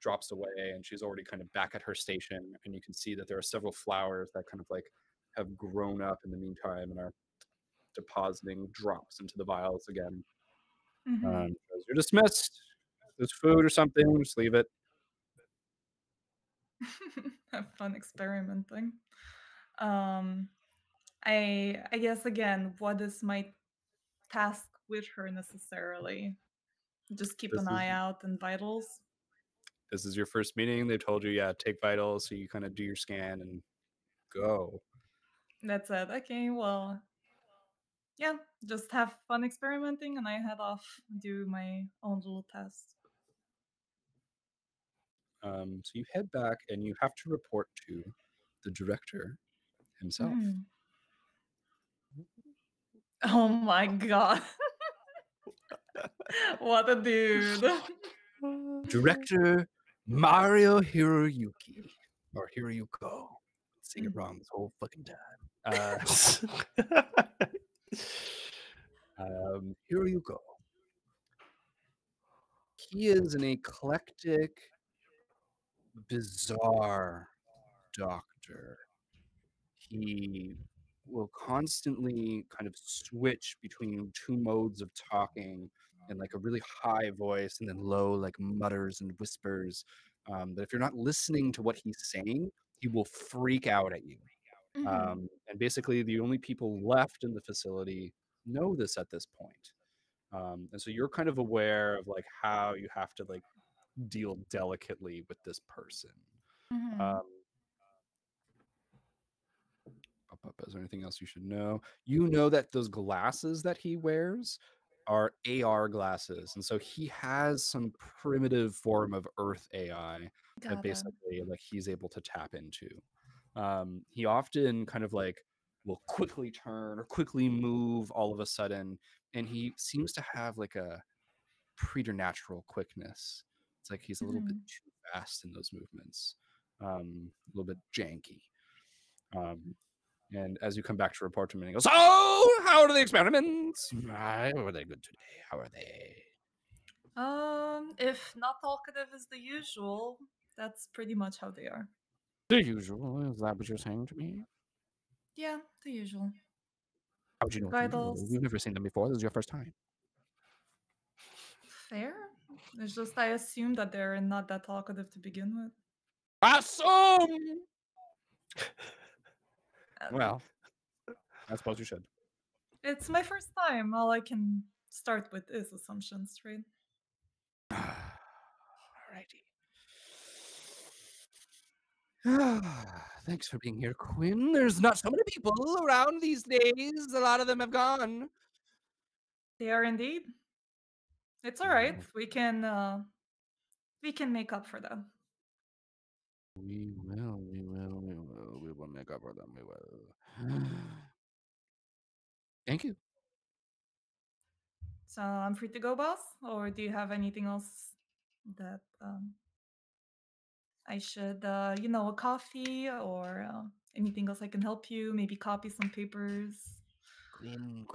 drops away. And she's already kind of back at her station, and you can see that there are several flowers that kind of like have grown up in the meantime and are depositing drops into the vials again. Goes, "You're dismissed. If there's food or something, just leave it." Have fun experimenting. Um, I guess again, what is my task with her necessarily? Just keep This an is- eye out in vitals. This is your first meeting. They told you, yeah, take vitals, so you kind of do your scan and go. That's it. Okay, well, yeah, just have fun experimenting, and I head off do my own little test. So you head back, and you have to report to the director himself. Mhm. Oh my god. What a dude. Director Mario Hiroyuki, or Hiroyuko. Saying it wrong this whole fucking time. Hiroyuko. He is an eclectic, bizarre doctor. He will constantly kind of switch between two modes of talking and like a really high voice and then low like mutters and whispers, that if you're not listening to what he's saying, he will freak out at you. Mhm. And basically the only people left in the facility know this at this point. And so you're kind of aware of like how you have to like deal delicately with this person. Mhm. Is there anything else you should know? You know that those glasses that he wears are AR glasses, and so he has some primitive form of Earth AI that Got it. basically like he's able to tap into. He often kind of like will quickly turn or quickly move all of a sudden, and he seems to have like a preternatural quickness. It's like he's a little bit Mhm. too fast in those movements, a little bit janky. And as you come back to report to him, and he goes, "Oh, how are the experiments? How are they good today? How are they?" If not talkative is the usual, that's pretty much how they are. The usual. Is that what you're saying to me? Yeah, the usual. How would you know it's usual? Vitals. You've never seen them before. This is your first time. Fair. It's just I assume that they're not that talkative to begin with. Awesome. Well, I suppose you should. It's my first time. All I can start with is assumptions, right? Alrighty. Thanks for being here, Quinn. There's not so many people around these days. A lot of them have gone. They are indeed. It's all right. We can make up for them. We will make up for them. We will. Thank you. So I'm free to go, boss? Or do you have anything else that I should, a coffee or anything else I can help you? Maybe copy some papers, Quinn.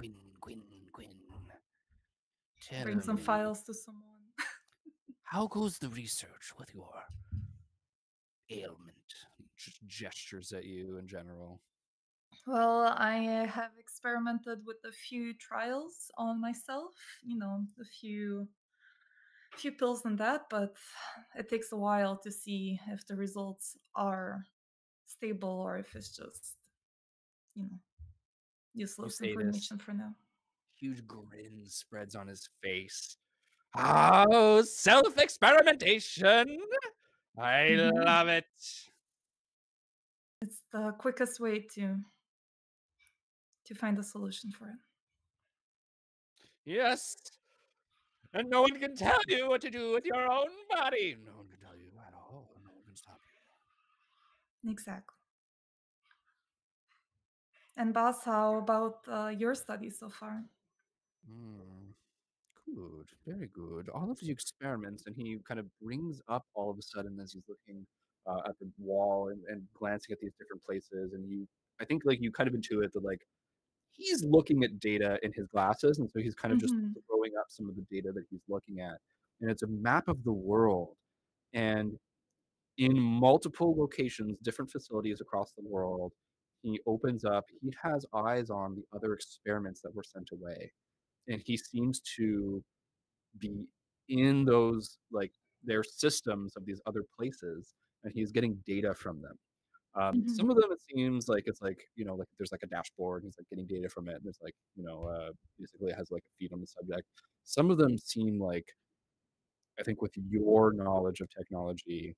bring some files to someone. How goes the research with your ailment? Just gestures at you in general. Well, I have experimented with a few trials on myself, a few pills and that, but it takes a while to see if the results are stable or if it's just, useless say this. information for now. Huge grin spreads on his face. Oh, self-experimentation! I love it. It's the quickest way to find a solution for it. Yes. And no one can tell you what to do with your own body. No one can tell you at all. No one can stop you. Exactly. And boss, how about your studies so far? Good, very good. All of the experiments, and he kind of brings up all of a sudden as he's looking at the wall and glancing at these different places, and I think like you kind of intuit that like he's looking at data in his glasses, and so he's kind of just throwing up some of the data that he's looking at, and it's a map of the world, and in multiple locations, different facilities across the world, he opens up. He has eyes on the other experiments that were sent away, and he seems to be in those like their systems of these other places, and he's getting data from them. Some of them it seems like it's like, you know, like there's like a dashboard and it's like getting data from it, and there's like, you know, basically it has like a feed on the subject. Some of them seem like, I think with your knowledge of technology,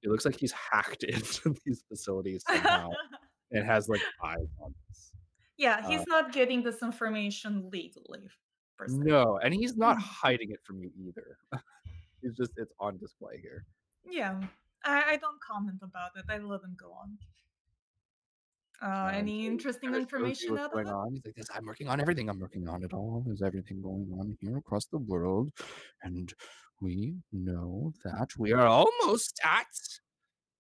it looks like he's hacked into these facilities somehow and has like eyes on this. Yeah, he's not getting this information legally, per se. No, and he's not hiding it from you either. It's just, it's on display here. Yeah, I don't comment about it. I let him go on. Any So interesting kinda shows you information what's out of going it? on. He's like, "Yes, I'm working on everything. I'm working on it all. There's everything going on here across the world, and we know that we are almost at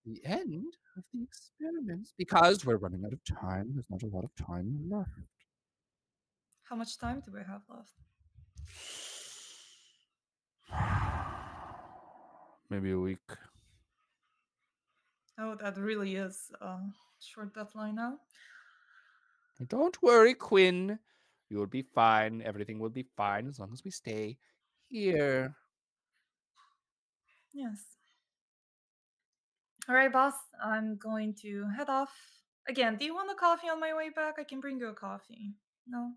the end of the experiments because we're running out of time. There's not a lot of time left." How much time do we have left? Maybe a week. Oh, that really is a short deadline now. Don't worry, Quinn. You will be fine. Everything will be fine as long as we stay here. Yes. All right, boss. I'm going to head off. Again, do you want a coffee on my way back? I can bring you a coffee. No?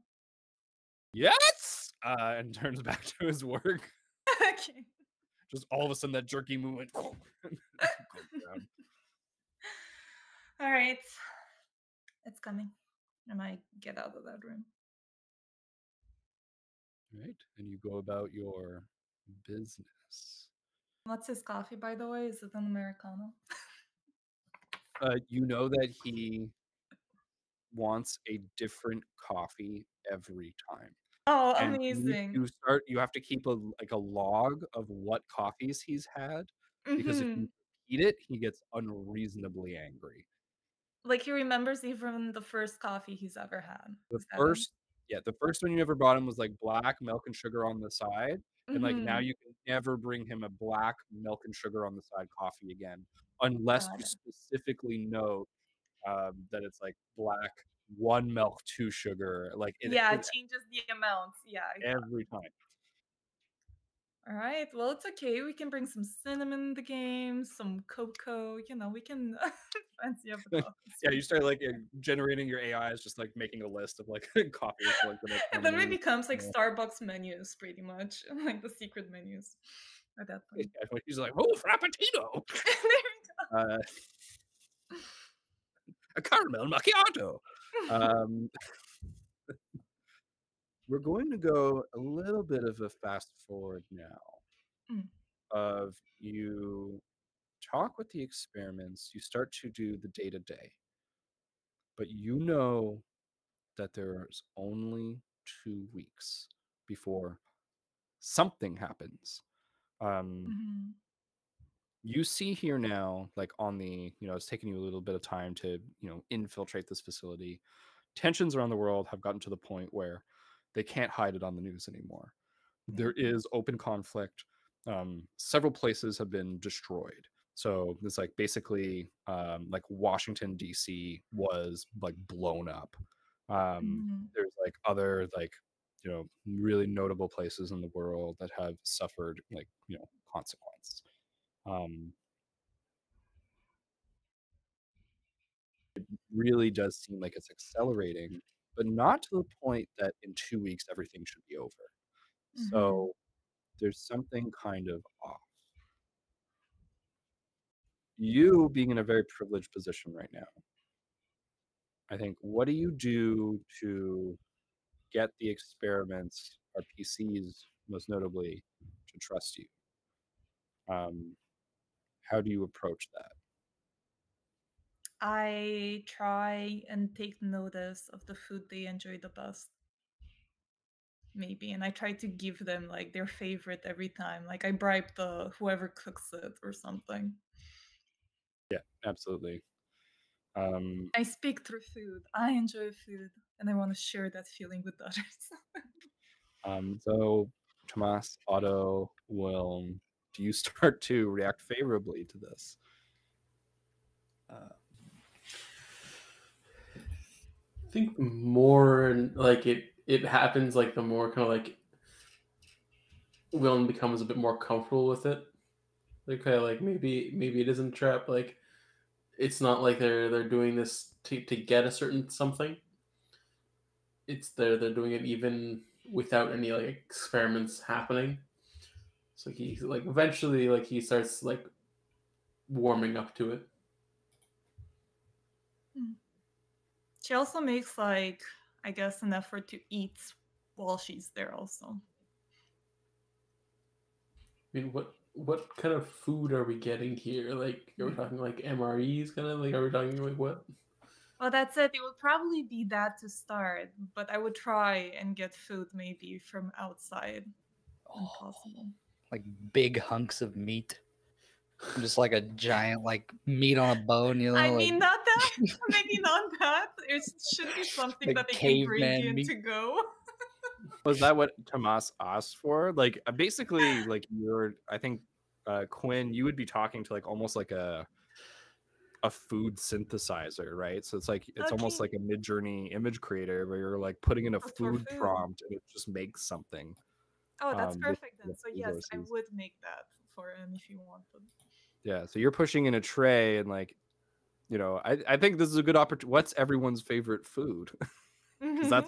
Yes! And turns back to his work. Okay. Just all of a sudden, that jerky movement. All right. It's coming. I might get out of that room. Right, and you go about your business. What's his coffee, by the way? Is it an Americano? You know that he wants a different coffee every time. Oh, And amazing. you have to keep a log of what coffees he's had, because if you repeat it, he gets unreasonably angry. Like he remembers even the first coffee he's ever had. The Is that first one you ever brought him was like black milk and sugar on the side. And like now you can never bring him a black milk and sugar on the side coffee again, unless Got you it. specifically note that it's like black, 1 milk, 2 sugar. Like it changes the amounts. Yeah. every time. All right. Well, it's okay. We can bring some cinnamon in the game, some cocoa. You know, we can fancy up the coffee. Yeah, you start like generating your AI is just like making a list of like coffees for like the next. And then it becomes like Starbucks menus, pretty much, like the secret menus at that point. Yeah, he's like, oh, frappuccino. A caramel macchiato. We're going to go a little bit of a fast forward now. Of you talk with the experiments, you start to do the day-to-day, but you know that there's only 2 weeks before something happens. You see here now, like on the, you know, it's taking you a little bit of time to, you know, infiltrate this facility. Tensions around the world have gotten to the point where they can't hide it on the news anymore. There is open conflict. Several places have been destroyed. So it's like basically like Washington, D.C. was like blown up. There's like other like, you know, really notable places in the world that have suffered like, you know, consequence. It really does seem like it's accelerating, but not to the point that in 2 weeks everything should be over. So there's something kind of off. You being in a very privileged position right now, I think, what do you do to get the experiments, or PCs most notably, to trust you? How do you approach that? I try and take notice of the food they enjoy the best. Maybe, and I try to give them like their favorite every time. Like I bribe the whoever cooks it or something. Yeah, absolutely. I speak through food. I enjoy food, and I want to share that feeling with others. So, Tomas, Otto, Will, do you start to react favorably to this? I think more like it happens like the more kind of like Willem becomes a bit more comfortable with it. Like, okay, like maybe it isn't a trap. Like it's not like they're doing this to get a certain something. It's they're doing it even without any like experiments happening. So he like eventually like he starts like warming up to it. She also makes like, I guess, an effort to eat while she's there also. I mean, what kind of food are we getting here? Like, are we talking like MREs kind of? Like, are we talking like what? Well, that's it. It would probably be that to start, but I would try and get food maybe from outside when possible. Like big hunks of meat. Just like a giant like meat on a bone, you know. I like, mean, not that. Maybe not that. It should be something Like that they can bring caveman in meat. to go. Was that what Tomas asked for? Like, basically, like I think, Quinn, you would be talking to like almost like a food synthesizer, right? So it's like it's almost Okay. like a Mid-Journey image creator where you're like putting in a But for food food. prompt and it just makes something. Oh, that's with perfect then. the So yes, I resources. would make that for him if you wanted. Yeah, so you're pushing in a tray and like, I think this is a good opportunity. What's everyone's favorite food? Because that's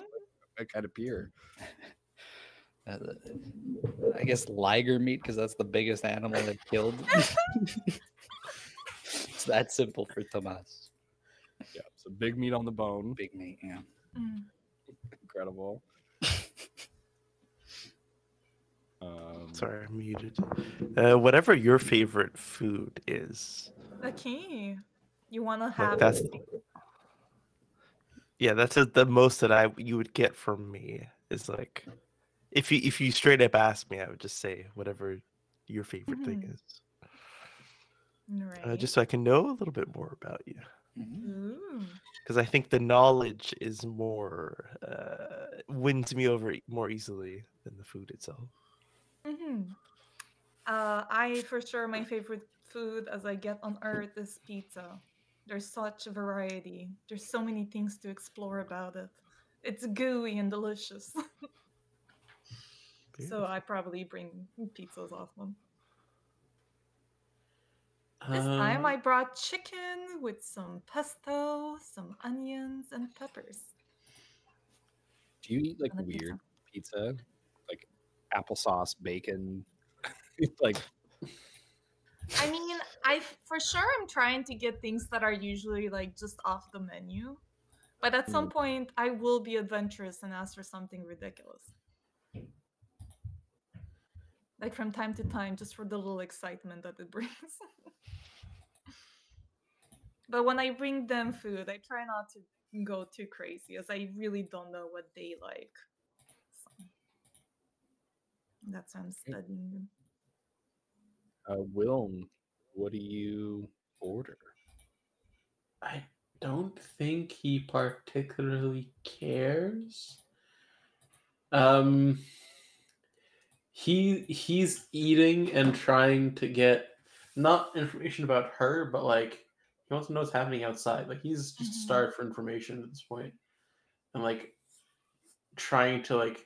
I kind of peer. I guess liger meat because that's the biggest animal they killed. It's that simple for Tomas. Yeah, so big meat on the bone. Big meat, yeah. Incredible. Sorry, I'm muted. Whatever your favorite food is. Okay. You want to Like have that's it? yeah, that's the most that you would get from me is like if you straight up ask me, I would just say whatever your favorite thing is. Right. Just so I can know a little bit more about you. Ooh. Because I think the knowledge is more wins me over more easily than the food itself. I for sure my favorite food as I get on Earth is pizza. There's such a variety. There's so many things to explore about it. It's gooey and delicious. So I probably bring pizzas often. This time I brought chicken with some pesto, some onions, and peppers. Do you eat like On a weird pizza? Like applesauce, bacon? Like, I mean, I for sure am trying to get things that are usually like just off the menu. But at some point, I will be adventurous and ask for something ridiculous. Like from time to time, just for the little excitement that it brings. But when I bring them food, I try not to go too crazy, as I really don't know what they like. So that's why I'm studying them. Wilm, what do you order? I don't think he particularly cares. He's eating and trying to get not information about her, but like he wants to know what's happening outside. Like he's just starved for information at this point, and like trying to like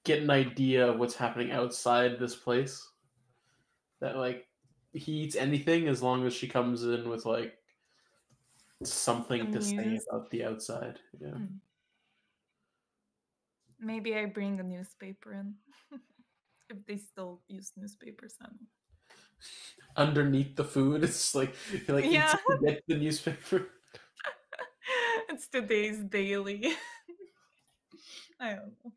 get an idea of what's happening outside this place. That like he eats anything as long as she comes in with like something to say about the outside. Yeah. Maybe I bring a newspaper in. If they still use newspapers, I don't know. Underneath the food, it's like Yeah. you get the newspaper. It's today's daily. I don't know.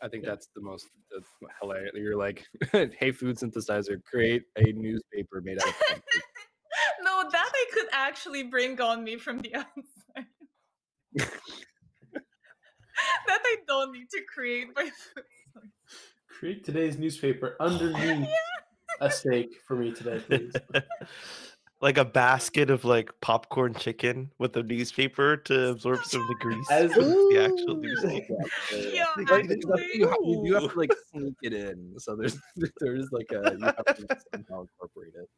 I think that's the most hilarious. You're like, hey, food synthesizer, create a newspaper made out of something. No, that I could actually bring on me from the outside. That I don't need to create by food. Create today's newspaper underneath a steak for me today, please. Like a basket of like popcorn chicken with a newspaper to absorb some of the grease. As the actual newspaper. Yeah, Like, actually. you do have to like sneak it in. So there's like a you have to somehow incorporate it.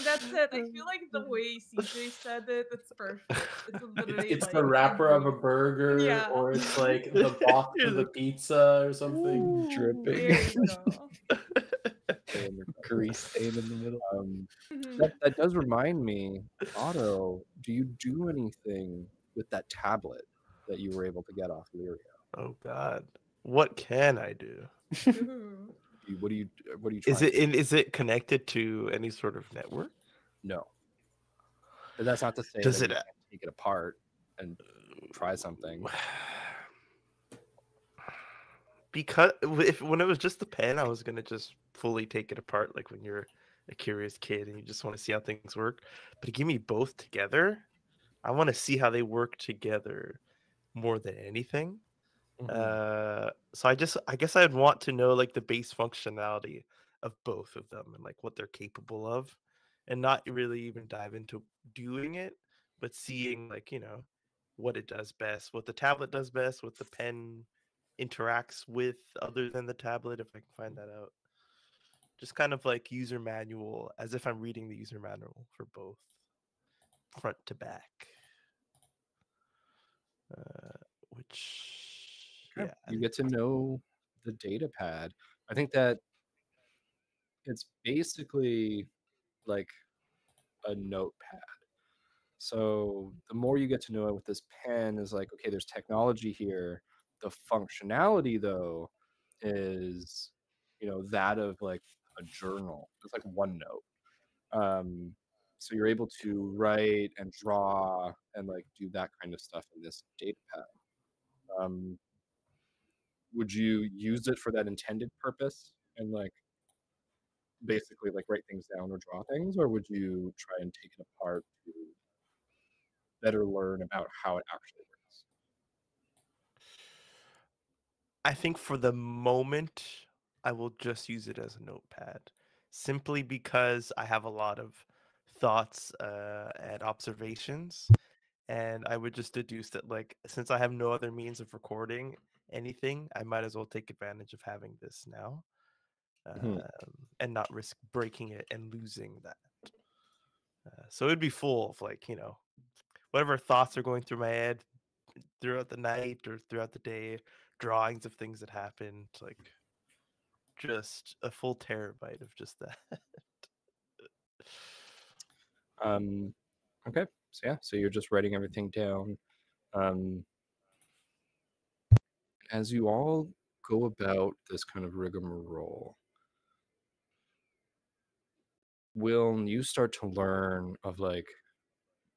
That's it. I feel like the way CJ said it, it's perfect. It's literally it's like the wrapper of a burger, Yeah. or it's like the box of the pizza or something. Dripping. There you go. grease stain in the middle. That does remind me, Otto, do you do anything with that tablet that you were able to get off Lyria? Oh God, what can I do? Ooh. What do you Is trying? is it connected to any sort of network? No, but that's not to say Does that it? you can't take it apart and try something. Because when it was just the pen, I was gonna just fully take it apart, like when you're a curious kid and you just want to see how things work. But give me both together. I want to see how they work together more than anything. So I guess I'd want to know like the base functionality of both of them and like what they're capable of, and not really even dive into doing it, but seeing like what it does best, what the tablet does best, what the pen interacts with other than the tablet, if I can find that out. Just kind of like user manual, as if I'm reading the user manual for both, front to back. Which Yeah, you get to know the data pad. I think that it's basically like a notepad. So the more you get to know it with this pen is like, okay, there's technology here. The functionality though is, that of like a journal. It's like OneNote. So you're able to write and draw and like do that kind of stuff in this data pad. Would you use it for that intended purpose and like basically like write things down or draw things, or would you try and take it apart to better learn about how it actually works? I think for the moment, I will just use it as a notepad, simply because I have a lot of thoughts and observations, and I would just deduce that, like, since I have no other means of recording anything, I might as well take advantage of having this now, and not risk breaking it and losing that. So it'd be full of like, whatever thoughts are going through my head throughout the night or throughout the day, drawings of things that happened, like just a full terabyte of just that. Okay, so yeah, so you're just writing everything down. As you all go about this kind of rigmarole, Will, you start to learn of like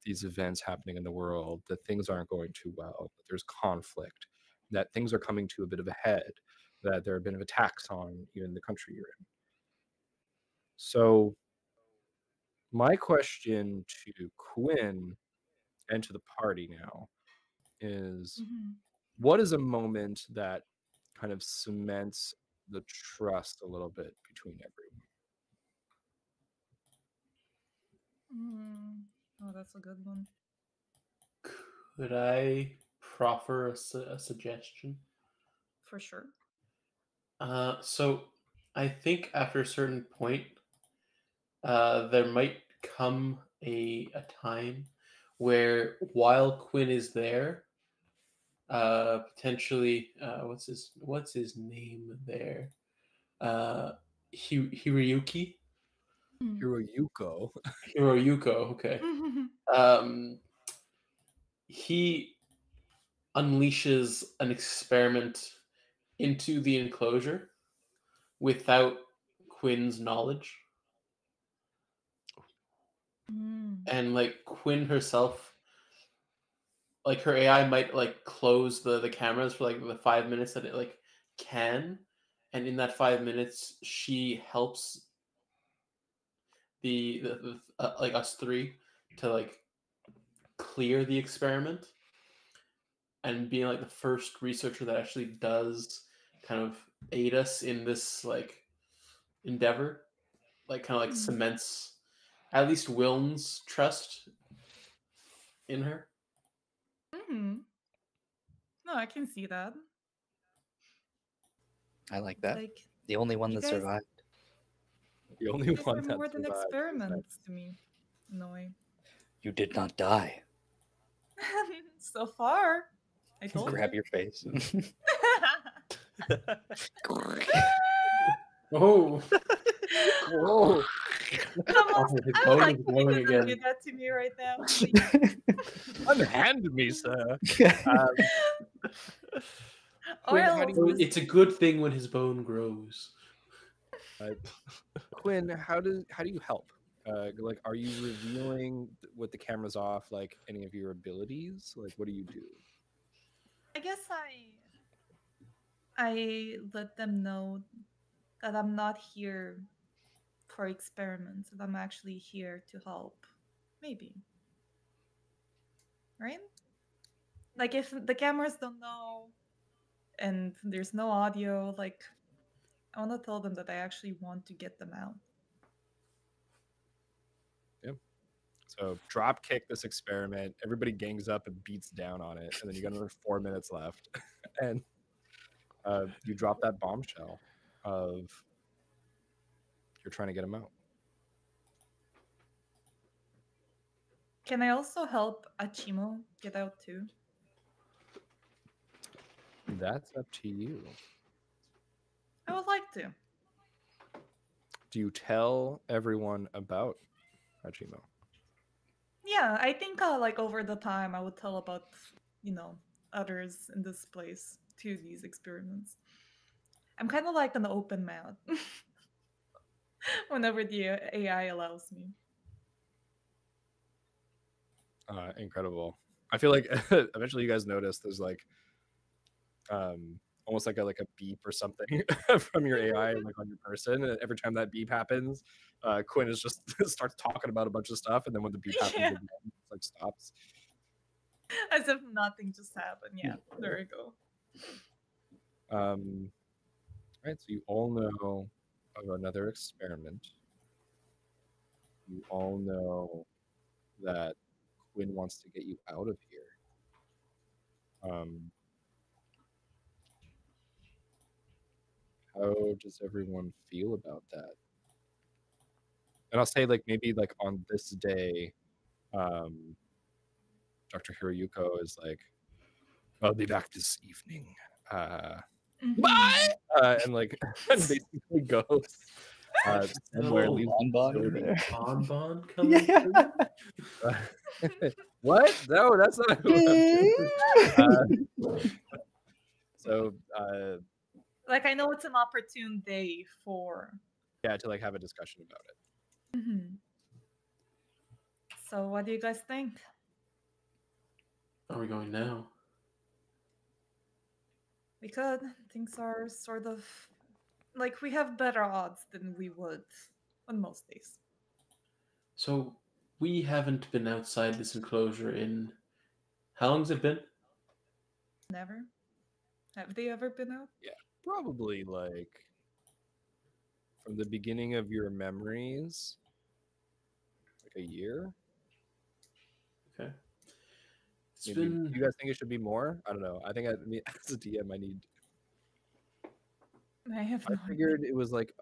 these events happening in the world, that things aren't going too well, that there's conflict, that things are coming to a bit of a head, that there have been attacks on even the country you're in. So my question to Quinn and to the party now is, what is a moment that kind of cements the trust a little bit between everyone? Oh, that's a good one. Could I proffer a suggestion? For sure. So I think after a certain point, there might come a time where while Quinn is there, potentially, what's his name there? Hiroyuki? Hiroyuko. Hiroyuko, okay. He unleashes an experiment into the enclosure without Quinn's knowledge. And like Quinn herself, like her AI might like close the cameras for like the 5 minutes that it like can, and in that 5 minutes she helps the like us three to like clear the experiment, and being like the first researcher that actually does kind of aid us in this like endeavor, like kind of like cements at least Wilm's trust in her. No, I can see that. I like that. Like, the only one you that guys- survived. The only these one are that more than survived. experiments to me, in a way. You did not die. So far, I told Grab you. your face. Oh, Whoa. Almost, his I bone would like is you glowing to do again. that to me right now, please. Unhand me, sir. Or Quinn, how do else, you- It's a good thing when his bone grows. Quinn, how do you help? Like, are you revealing with the cameras off, like any of your abilities? Like, what do you do? I guess I let them know that I'm not here for experiments, that I'm actually here to help. Maybe. Right? Like if the cameras don't know and there's no audio, like I want to tell them that I actually want to get them out. So drop kick this experiment. Everybody gangs up and beats down on it, and then you got another 4 minutes left, and you drop that bombshell of you're trying to get him out. Can I also help Achimo get out too? That's up to you. I would like to. Do you tell everyone about Hachimo? Yeah, I think like over the time I would tell about, others in this place to these experiments. I'm kind of like an open mouth whenever the AI allows me. Incredible. I feel like eventually you guys notice there's like almost like a beep or something from your AI like on your person. And every time that beep happens, Quinn is just starts talking about a bunch of stuff, and then when the beep happens, Yeah. again, it's like stops. As if nothing just happened. Yeah, there we go. Right, so you all know of another experiment. You all know that Quinn wants to get you out of here. How does everyone feel about that? And I'll say, like, maybe like on this day, Dr. Hiroyuko is like, I'll be back this evening. Bye! And like and basically goes somewhere, leaves the facility. Bonbon coming. Yeah. What? No, that's not who so Like I know it's an opportune day for. yeah, to like have a discussion about it. So what do you guys think? Are we going now? We could. Things are sort of like we have better odds than we would on most days. So we haven't been outside this enclosure in how long has it been? Never. Have they ever been out? Yeah, probably like from the beginning of your memories, like a year. Okay. It's Maybe. been. Do you guys think it should be more? I don't know. I think as a DM, I I figured it was like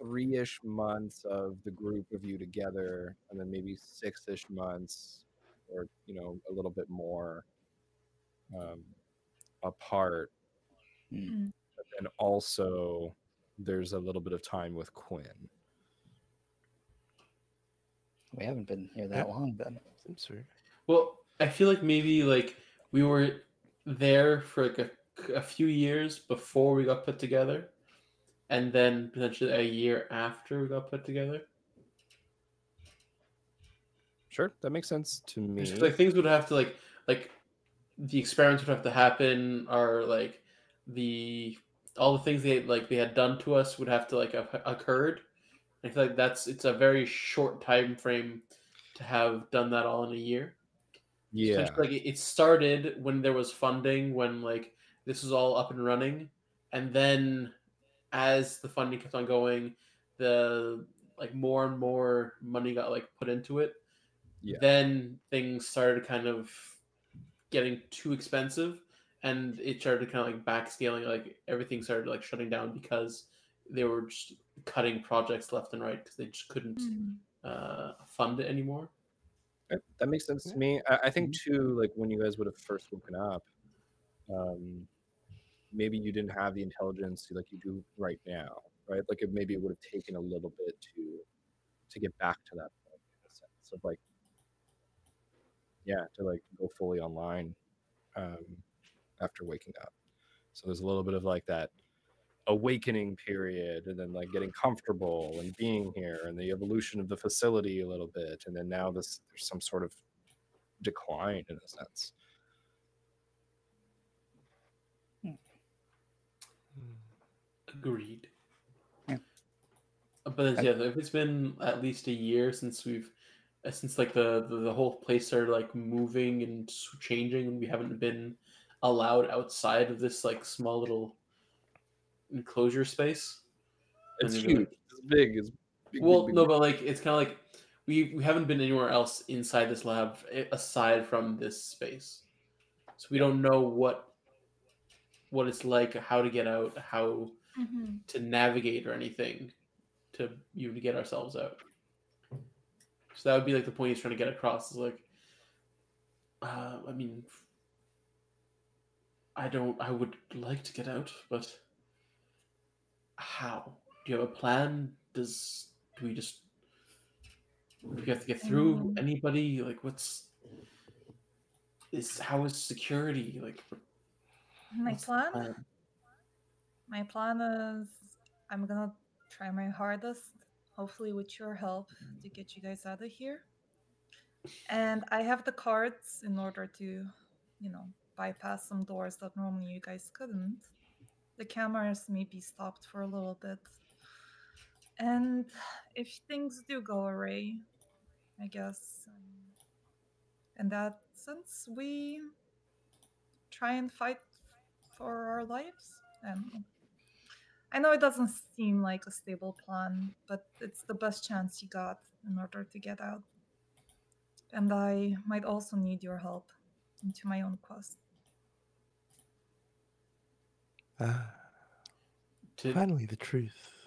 3-ish months of the group of you together, and then maybe 6-ish months, or a little bit more apart. Mm. But then also, there's a little bit of time with Quinn. We haven't been here that long then. Seems fair. Well, I feel like maybe like we were there for like a few years before we got put together, and then potentially a year after we got put together. Sure, that makes sense to me. Just like things would have to like the experiments would have to happen, or like all the things they had done to us would have to like have occurred. I feel like it's a very short time frame to have done that all in a year. Yeah. Like it started when there was funding, when like this was all up and running, and then as the funding kept on going, the like more and more money got like put into it. Yeah. Then things started kind of getting too expensive, and it started kind of like backscaling. Like everything started like shutting down because they were just cutting projects left and right because they just couldn't fund it anymore. That makes sense to me. I think too, like when you guys would have first woken up, maybe you didn't have the intelligence like you do right now, right? Like it maybe would have taken a little bit to get back to that point in a sense of like, yeah, to like go fully online after waking up. So there's a little bit of like that awakening period, and then like getting comfortable and being here, and the evolution of the facility a little bit, and then now there's some sort of decline in a sense. Agreed. Yeah. But yeah, if it's been at least a year since since like the whole place started like moving and changing, and we haven't been allowed outside of this like small little enclosure space. It's And huge. like, It's big. It's big, well, big, no, big. but like it's kind of like we haven't been anywhere else inside this lab aside from this space, so we don't know what it's like, how to get out, how to navigate or anything to get ourselves out. So that would be like the point he's trying to get across. Is like, I mean, I would like to get out, but how? Do you have a plan? Do we have to get through anybody? Like, how is security? Like, My what's the plan? My plan is I'm gonna try my hardest, hopefully with your help, to get you guys out of here. And I have the cards in order to, bypass some doors that normally you guys couldn't. The cameras may be stopped for a little bit. And if things do go awry, I guess, in that sense, we try and fight for our lives. And I know it doesn't seem like a stable plan, but it's the best chance you got in order to get out. And I might also need your help into my own quest. Finally, the truth.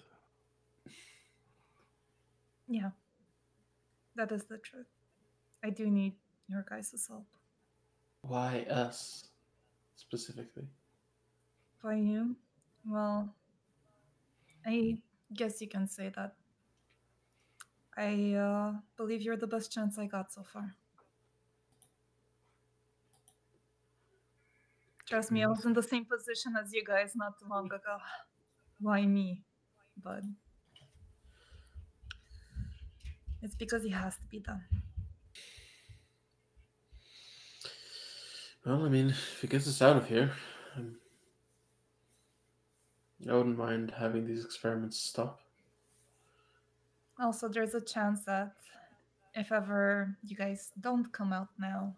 Yeah, that is the truth. I do need your guys' help. Why us specifically? Why you? Well, I guess you can say that. I believe you're the best chance I got so far. Trust me, I was in the same position as you guys not too long ago. Why me? But it's because it has to be done. Well, I mean, if it gets us out of here, I wouldn't mind having these experiments stop. Also, there's a chance that if ever you guys don't come out now,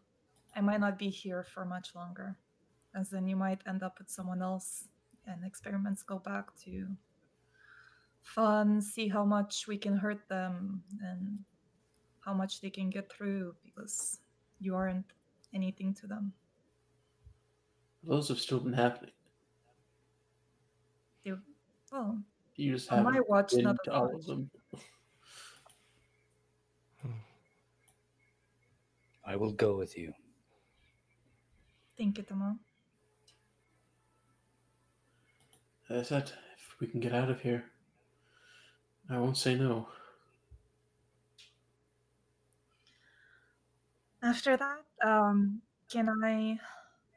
I might not be here for much longer. As then you might end up with someone else and experiments go back to fun, see how much we can hurt them and how much they can get through because you aren't anything to them. Those have still been happening. Well, You just on my haven't watch, been not to as all much. of them. I will go with you. Thank you, Tomo. As I said, if we can get out of here, I won't say no. After that, can I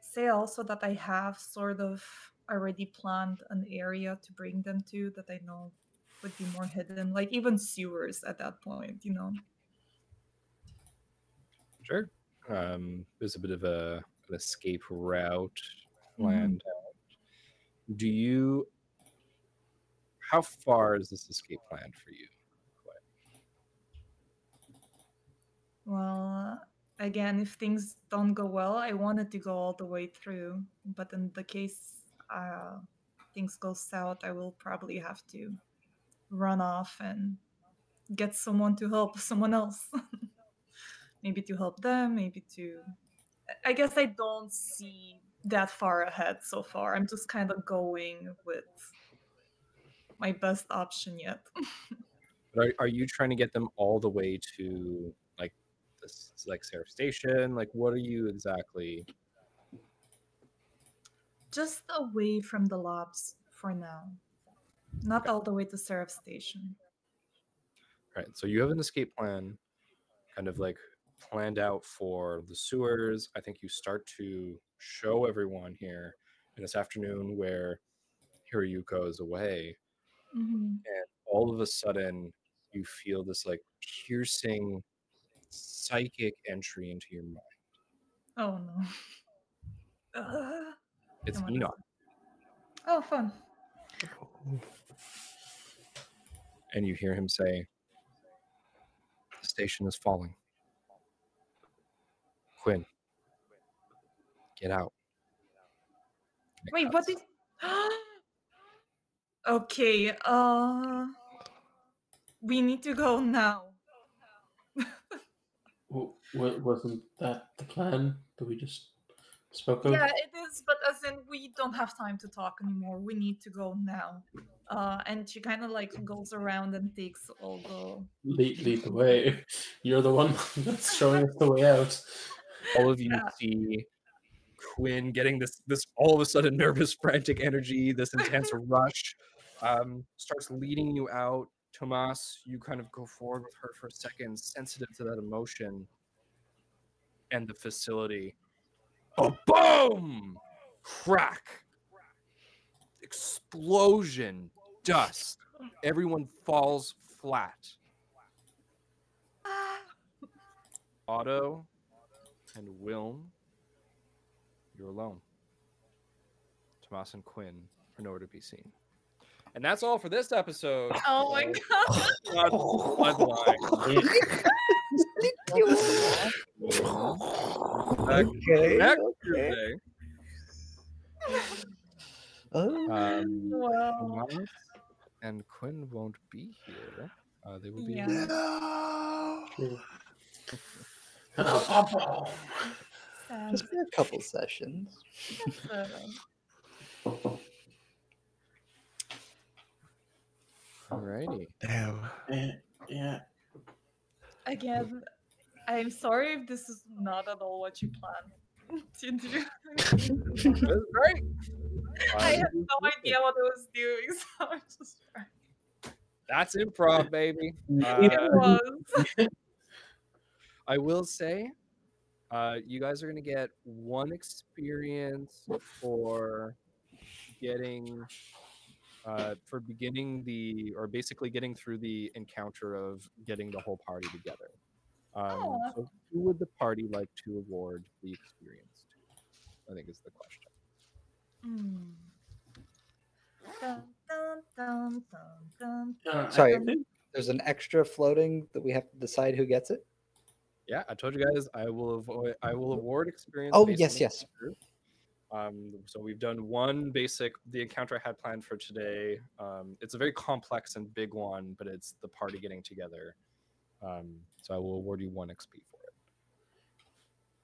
say also that I have sort of already planned an area to bring them to that I know would be more hidden, like even sewers at that point, Sure. There's a bit of an escape route planned out. How far is this escape planned for you? Well, again, if things don't go well, I wanted to go all the way through, but in the case things go south, I will probably have to run off and get someone to help someone else. Maybe to help them, maybe to... I guess I don't see that far ahead so far. I'm just kind of going with my best option yet. But are you trying to get them all the way to like this like Seraph Station? Like what are you exactly? Just away from the labs for now. Not all the way to Seraph Station. Right. So you have an escape plan, kind of like planned out for the sewers. I think you start to show everyone here in this afternoon where Hiroyuko is away, Mhm. and all of a sudden you feel this like piercing psychic entry into your mind. Oh no. It's And what is Enoch, it? Oh, fun. and you hear him say, "The station is falling. Quinn, get out." And it Wait, what cuts. did? Okay. We need to go now. Wasn't that the plan that we just spoke of? Yeah, it is, but as in we don't have time to talk anymore. We need to go now. And she kind of like goes around and takes all the Lead the way. You're the one that's showing us the way out. All of you Yeah. see Quinn getting this all of a sudden nervous, frantic energy, this intense rush, starts leading you out. Tomas, you kind of go forward with her for a second, sensitive to that emotion, and the facility. Boom! Crack! Explosion! Dust! Everyone falls flat. Otto and Wilm, you're alone. Tomas and Quinn are nowhere to be seen. And that's all for this episode. Oh my god. Bloodlines. Okay. Yesterday, Wow. Tomas and Quinn won't be here. They will be Yeah. True. Sad. Just for a couple sessions. Alrighty. Damn. Yeah. Again, I'm sorry if this is not at all what you planned to do. That was great. I had no idea what I was doing, so I just tried. That's improv, baby. It was. I will say, you guys are going to get one experience for getting, for beginning the, or basically getting through the encounter of getting the whole party together. Aw. So who would the party like to award the experience to? I think is the question. Mm. Dun, dun, dun, dun, dun. Sorry, I think- there's an extra floating that we have to decide who gets it. Yeah, I told you guys I will award experience. Oh, based yes, on yes. So we've done one basic, the encounter I had planned for today. It's a very complex and big one, but it's the party getting together. So I will award you 1 XP for it.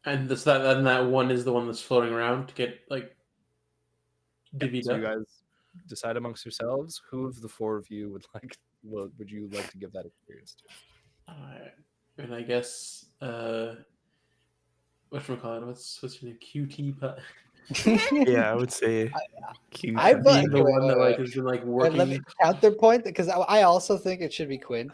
And that one is the one that's floating around to get like divvied So up. you guys decide amongst yourselves who of the 4 of you would you like to give that experience to? And I guess whatchamacallit, what's your name? QT Yeah, I would say cute. I being the wait, one that wait, like wait. has been like Wait, let me working. counterpoint because I also think it should be Quinn.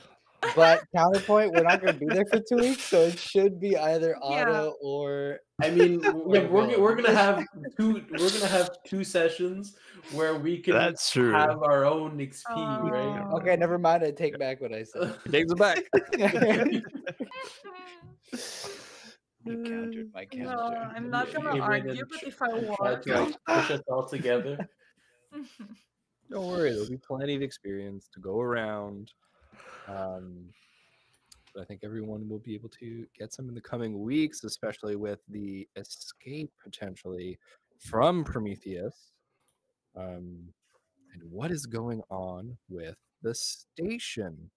But counterpoint, we're not going to be there for 2 weeks, so it should be either Otto or. I mean, yeah, we're Will. gonna have two sessions where we can That's true. have our own XP, right? Oh. Okay, never mind. I take back what I said. He takes it back. You countered my counter. No, I'm not gonna You made argue, it but if I Try was, to like, push us all together. Don't worry, there'll be plenty of experience to go around. But I think everyone will be able to get some in the coming weeks, especially with the escape potentially from Prometheus. And what is going on with the station?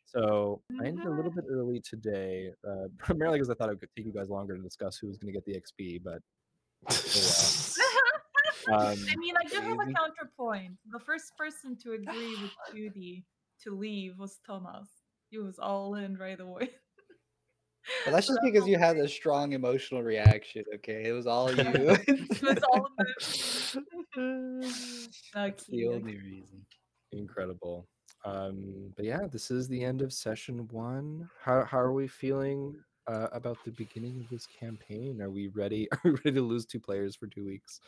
So I ended a little bit early today, primarily because I thought it would take you guys longer to discuss who was going to get the XP, but I mean, I do have a counterpoint. The first person to agree with Judy to leave was Thomas. He was all in right away. But that's just because you had a strong emotional reaction, okay? It was all you. It was all of it. That's the only reason. Incredible. But yeah, this is the end of session 1. How are we feeling about the beginning of this campaign? Are we ready? Are we ready to lose 2 players for 2 weeks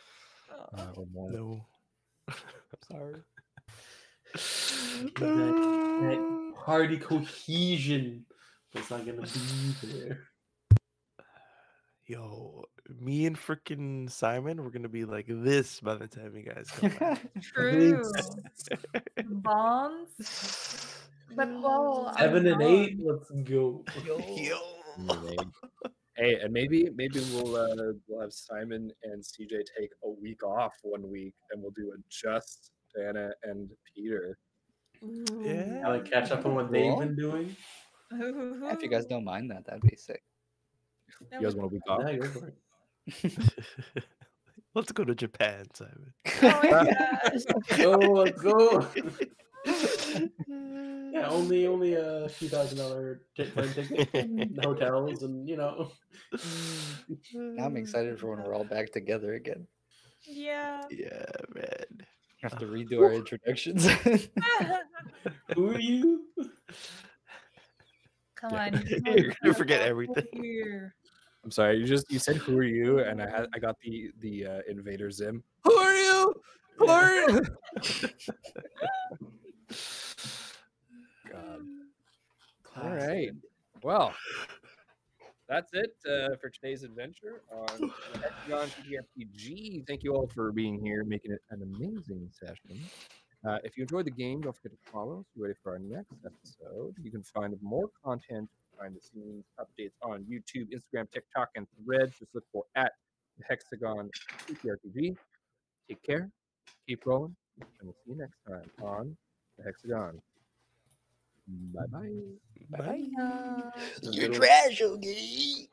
or more? No. Sorry. That party cohesion was not gonna be there. Yo, me and freaking Simon, we're gonna be like this by the time you guys come back. True. Bonds. But well, I'm 7 and 8, gone. let's go. Yo. Hey, and maybe we'll have Simon and CJ take a week off 1 week, and we'll do a just Diana and Peter. Yeah. I like catch up on what they've been doing. If you guys don't mind that, that'd be sick. You guys want a week off? Yeah, go for it. Let's go to Japan, Simon. Oh my gosh. Let's go. Yeah, only a few $1,000 plane ticket, and hotels, and Now I'm excited for when we're all back together again. Yeah. Yeah, man. Have to redo our introductions. Who are you? Come Yeah. on. You're gonna forget everything. Here. I'm sorry. You said who are you, and I got the Invader Zim. Who are you? Who are you? God. All right. Well, that's it for today's adventure on the TTRPG. Thank you all for being here, making it an amazing session. If you enjoyed the game, don't forget to follow us. Be ready for our next episode. You can find more content, behind the scenes updates on YouTube, Instagram, TikTok, and Threads. Just look for @TheHexagonTTRPG. Take care, keep rolling, and we'll see you next time on The Hexagon. Bye-bye. Bye. You're trash, okay?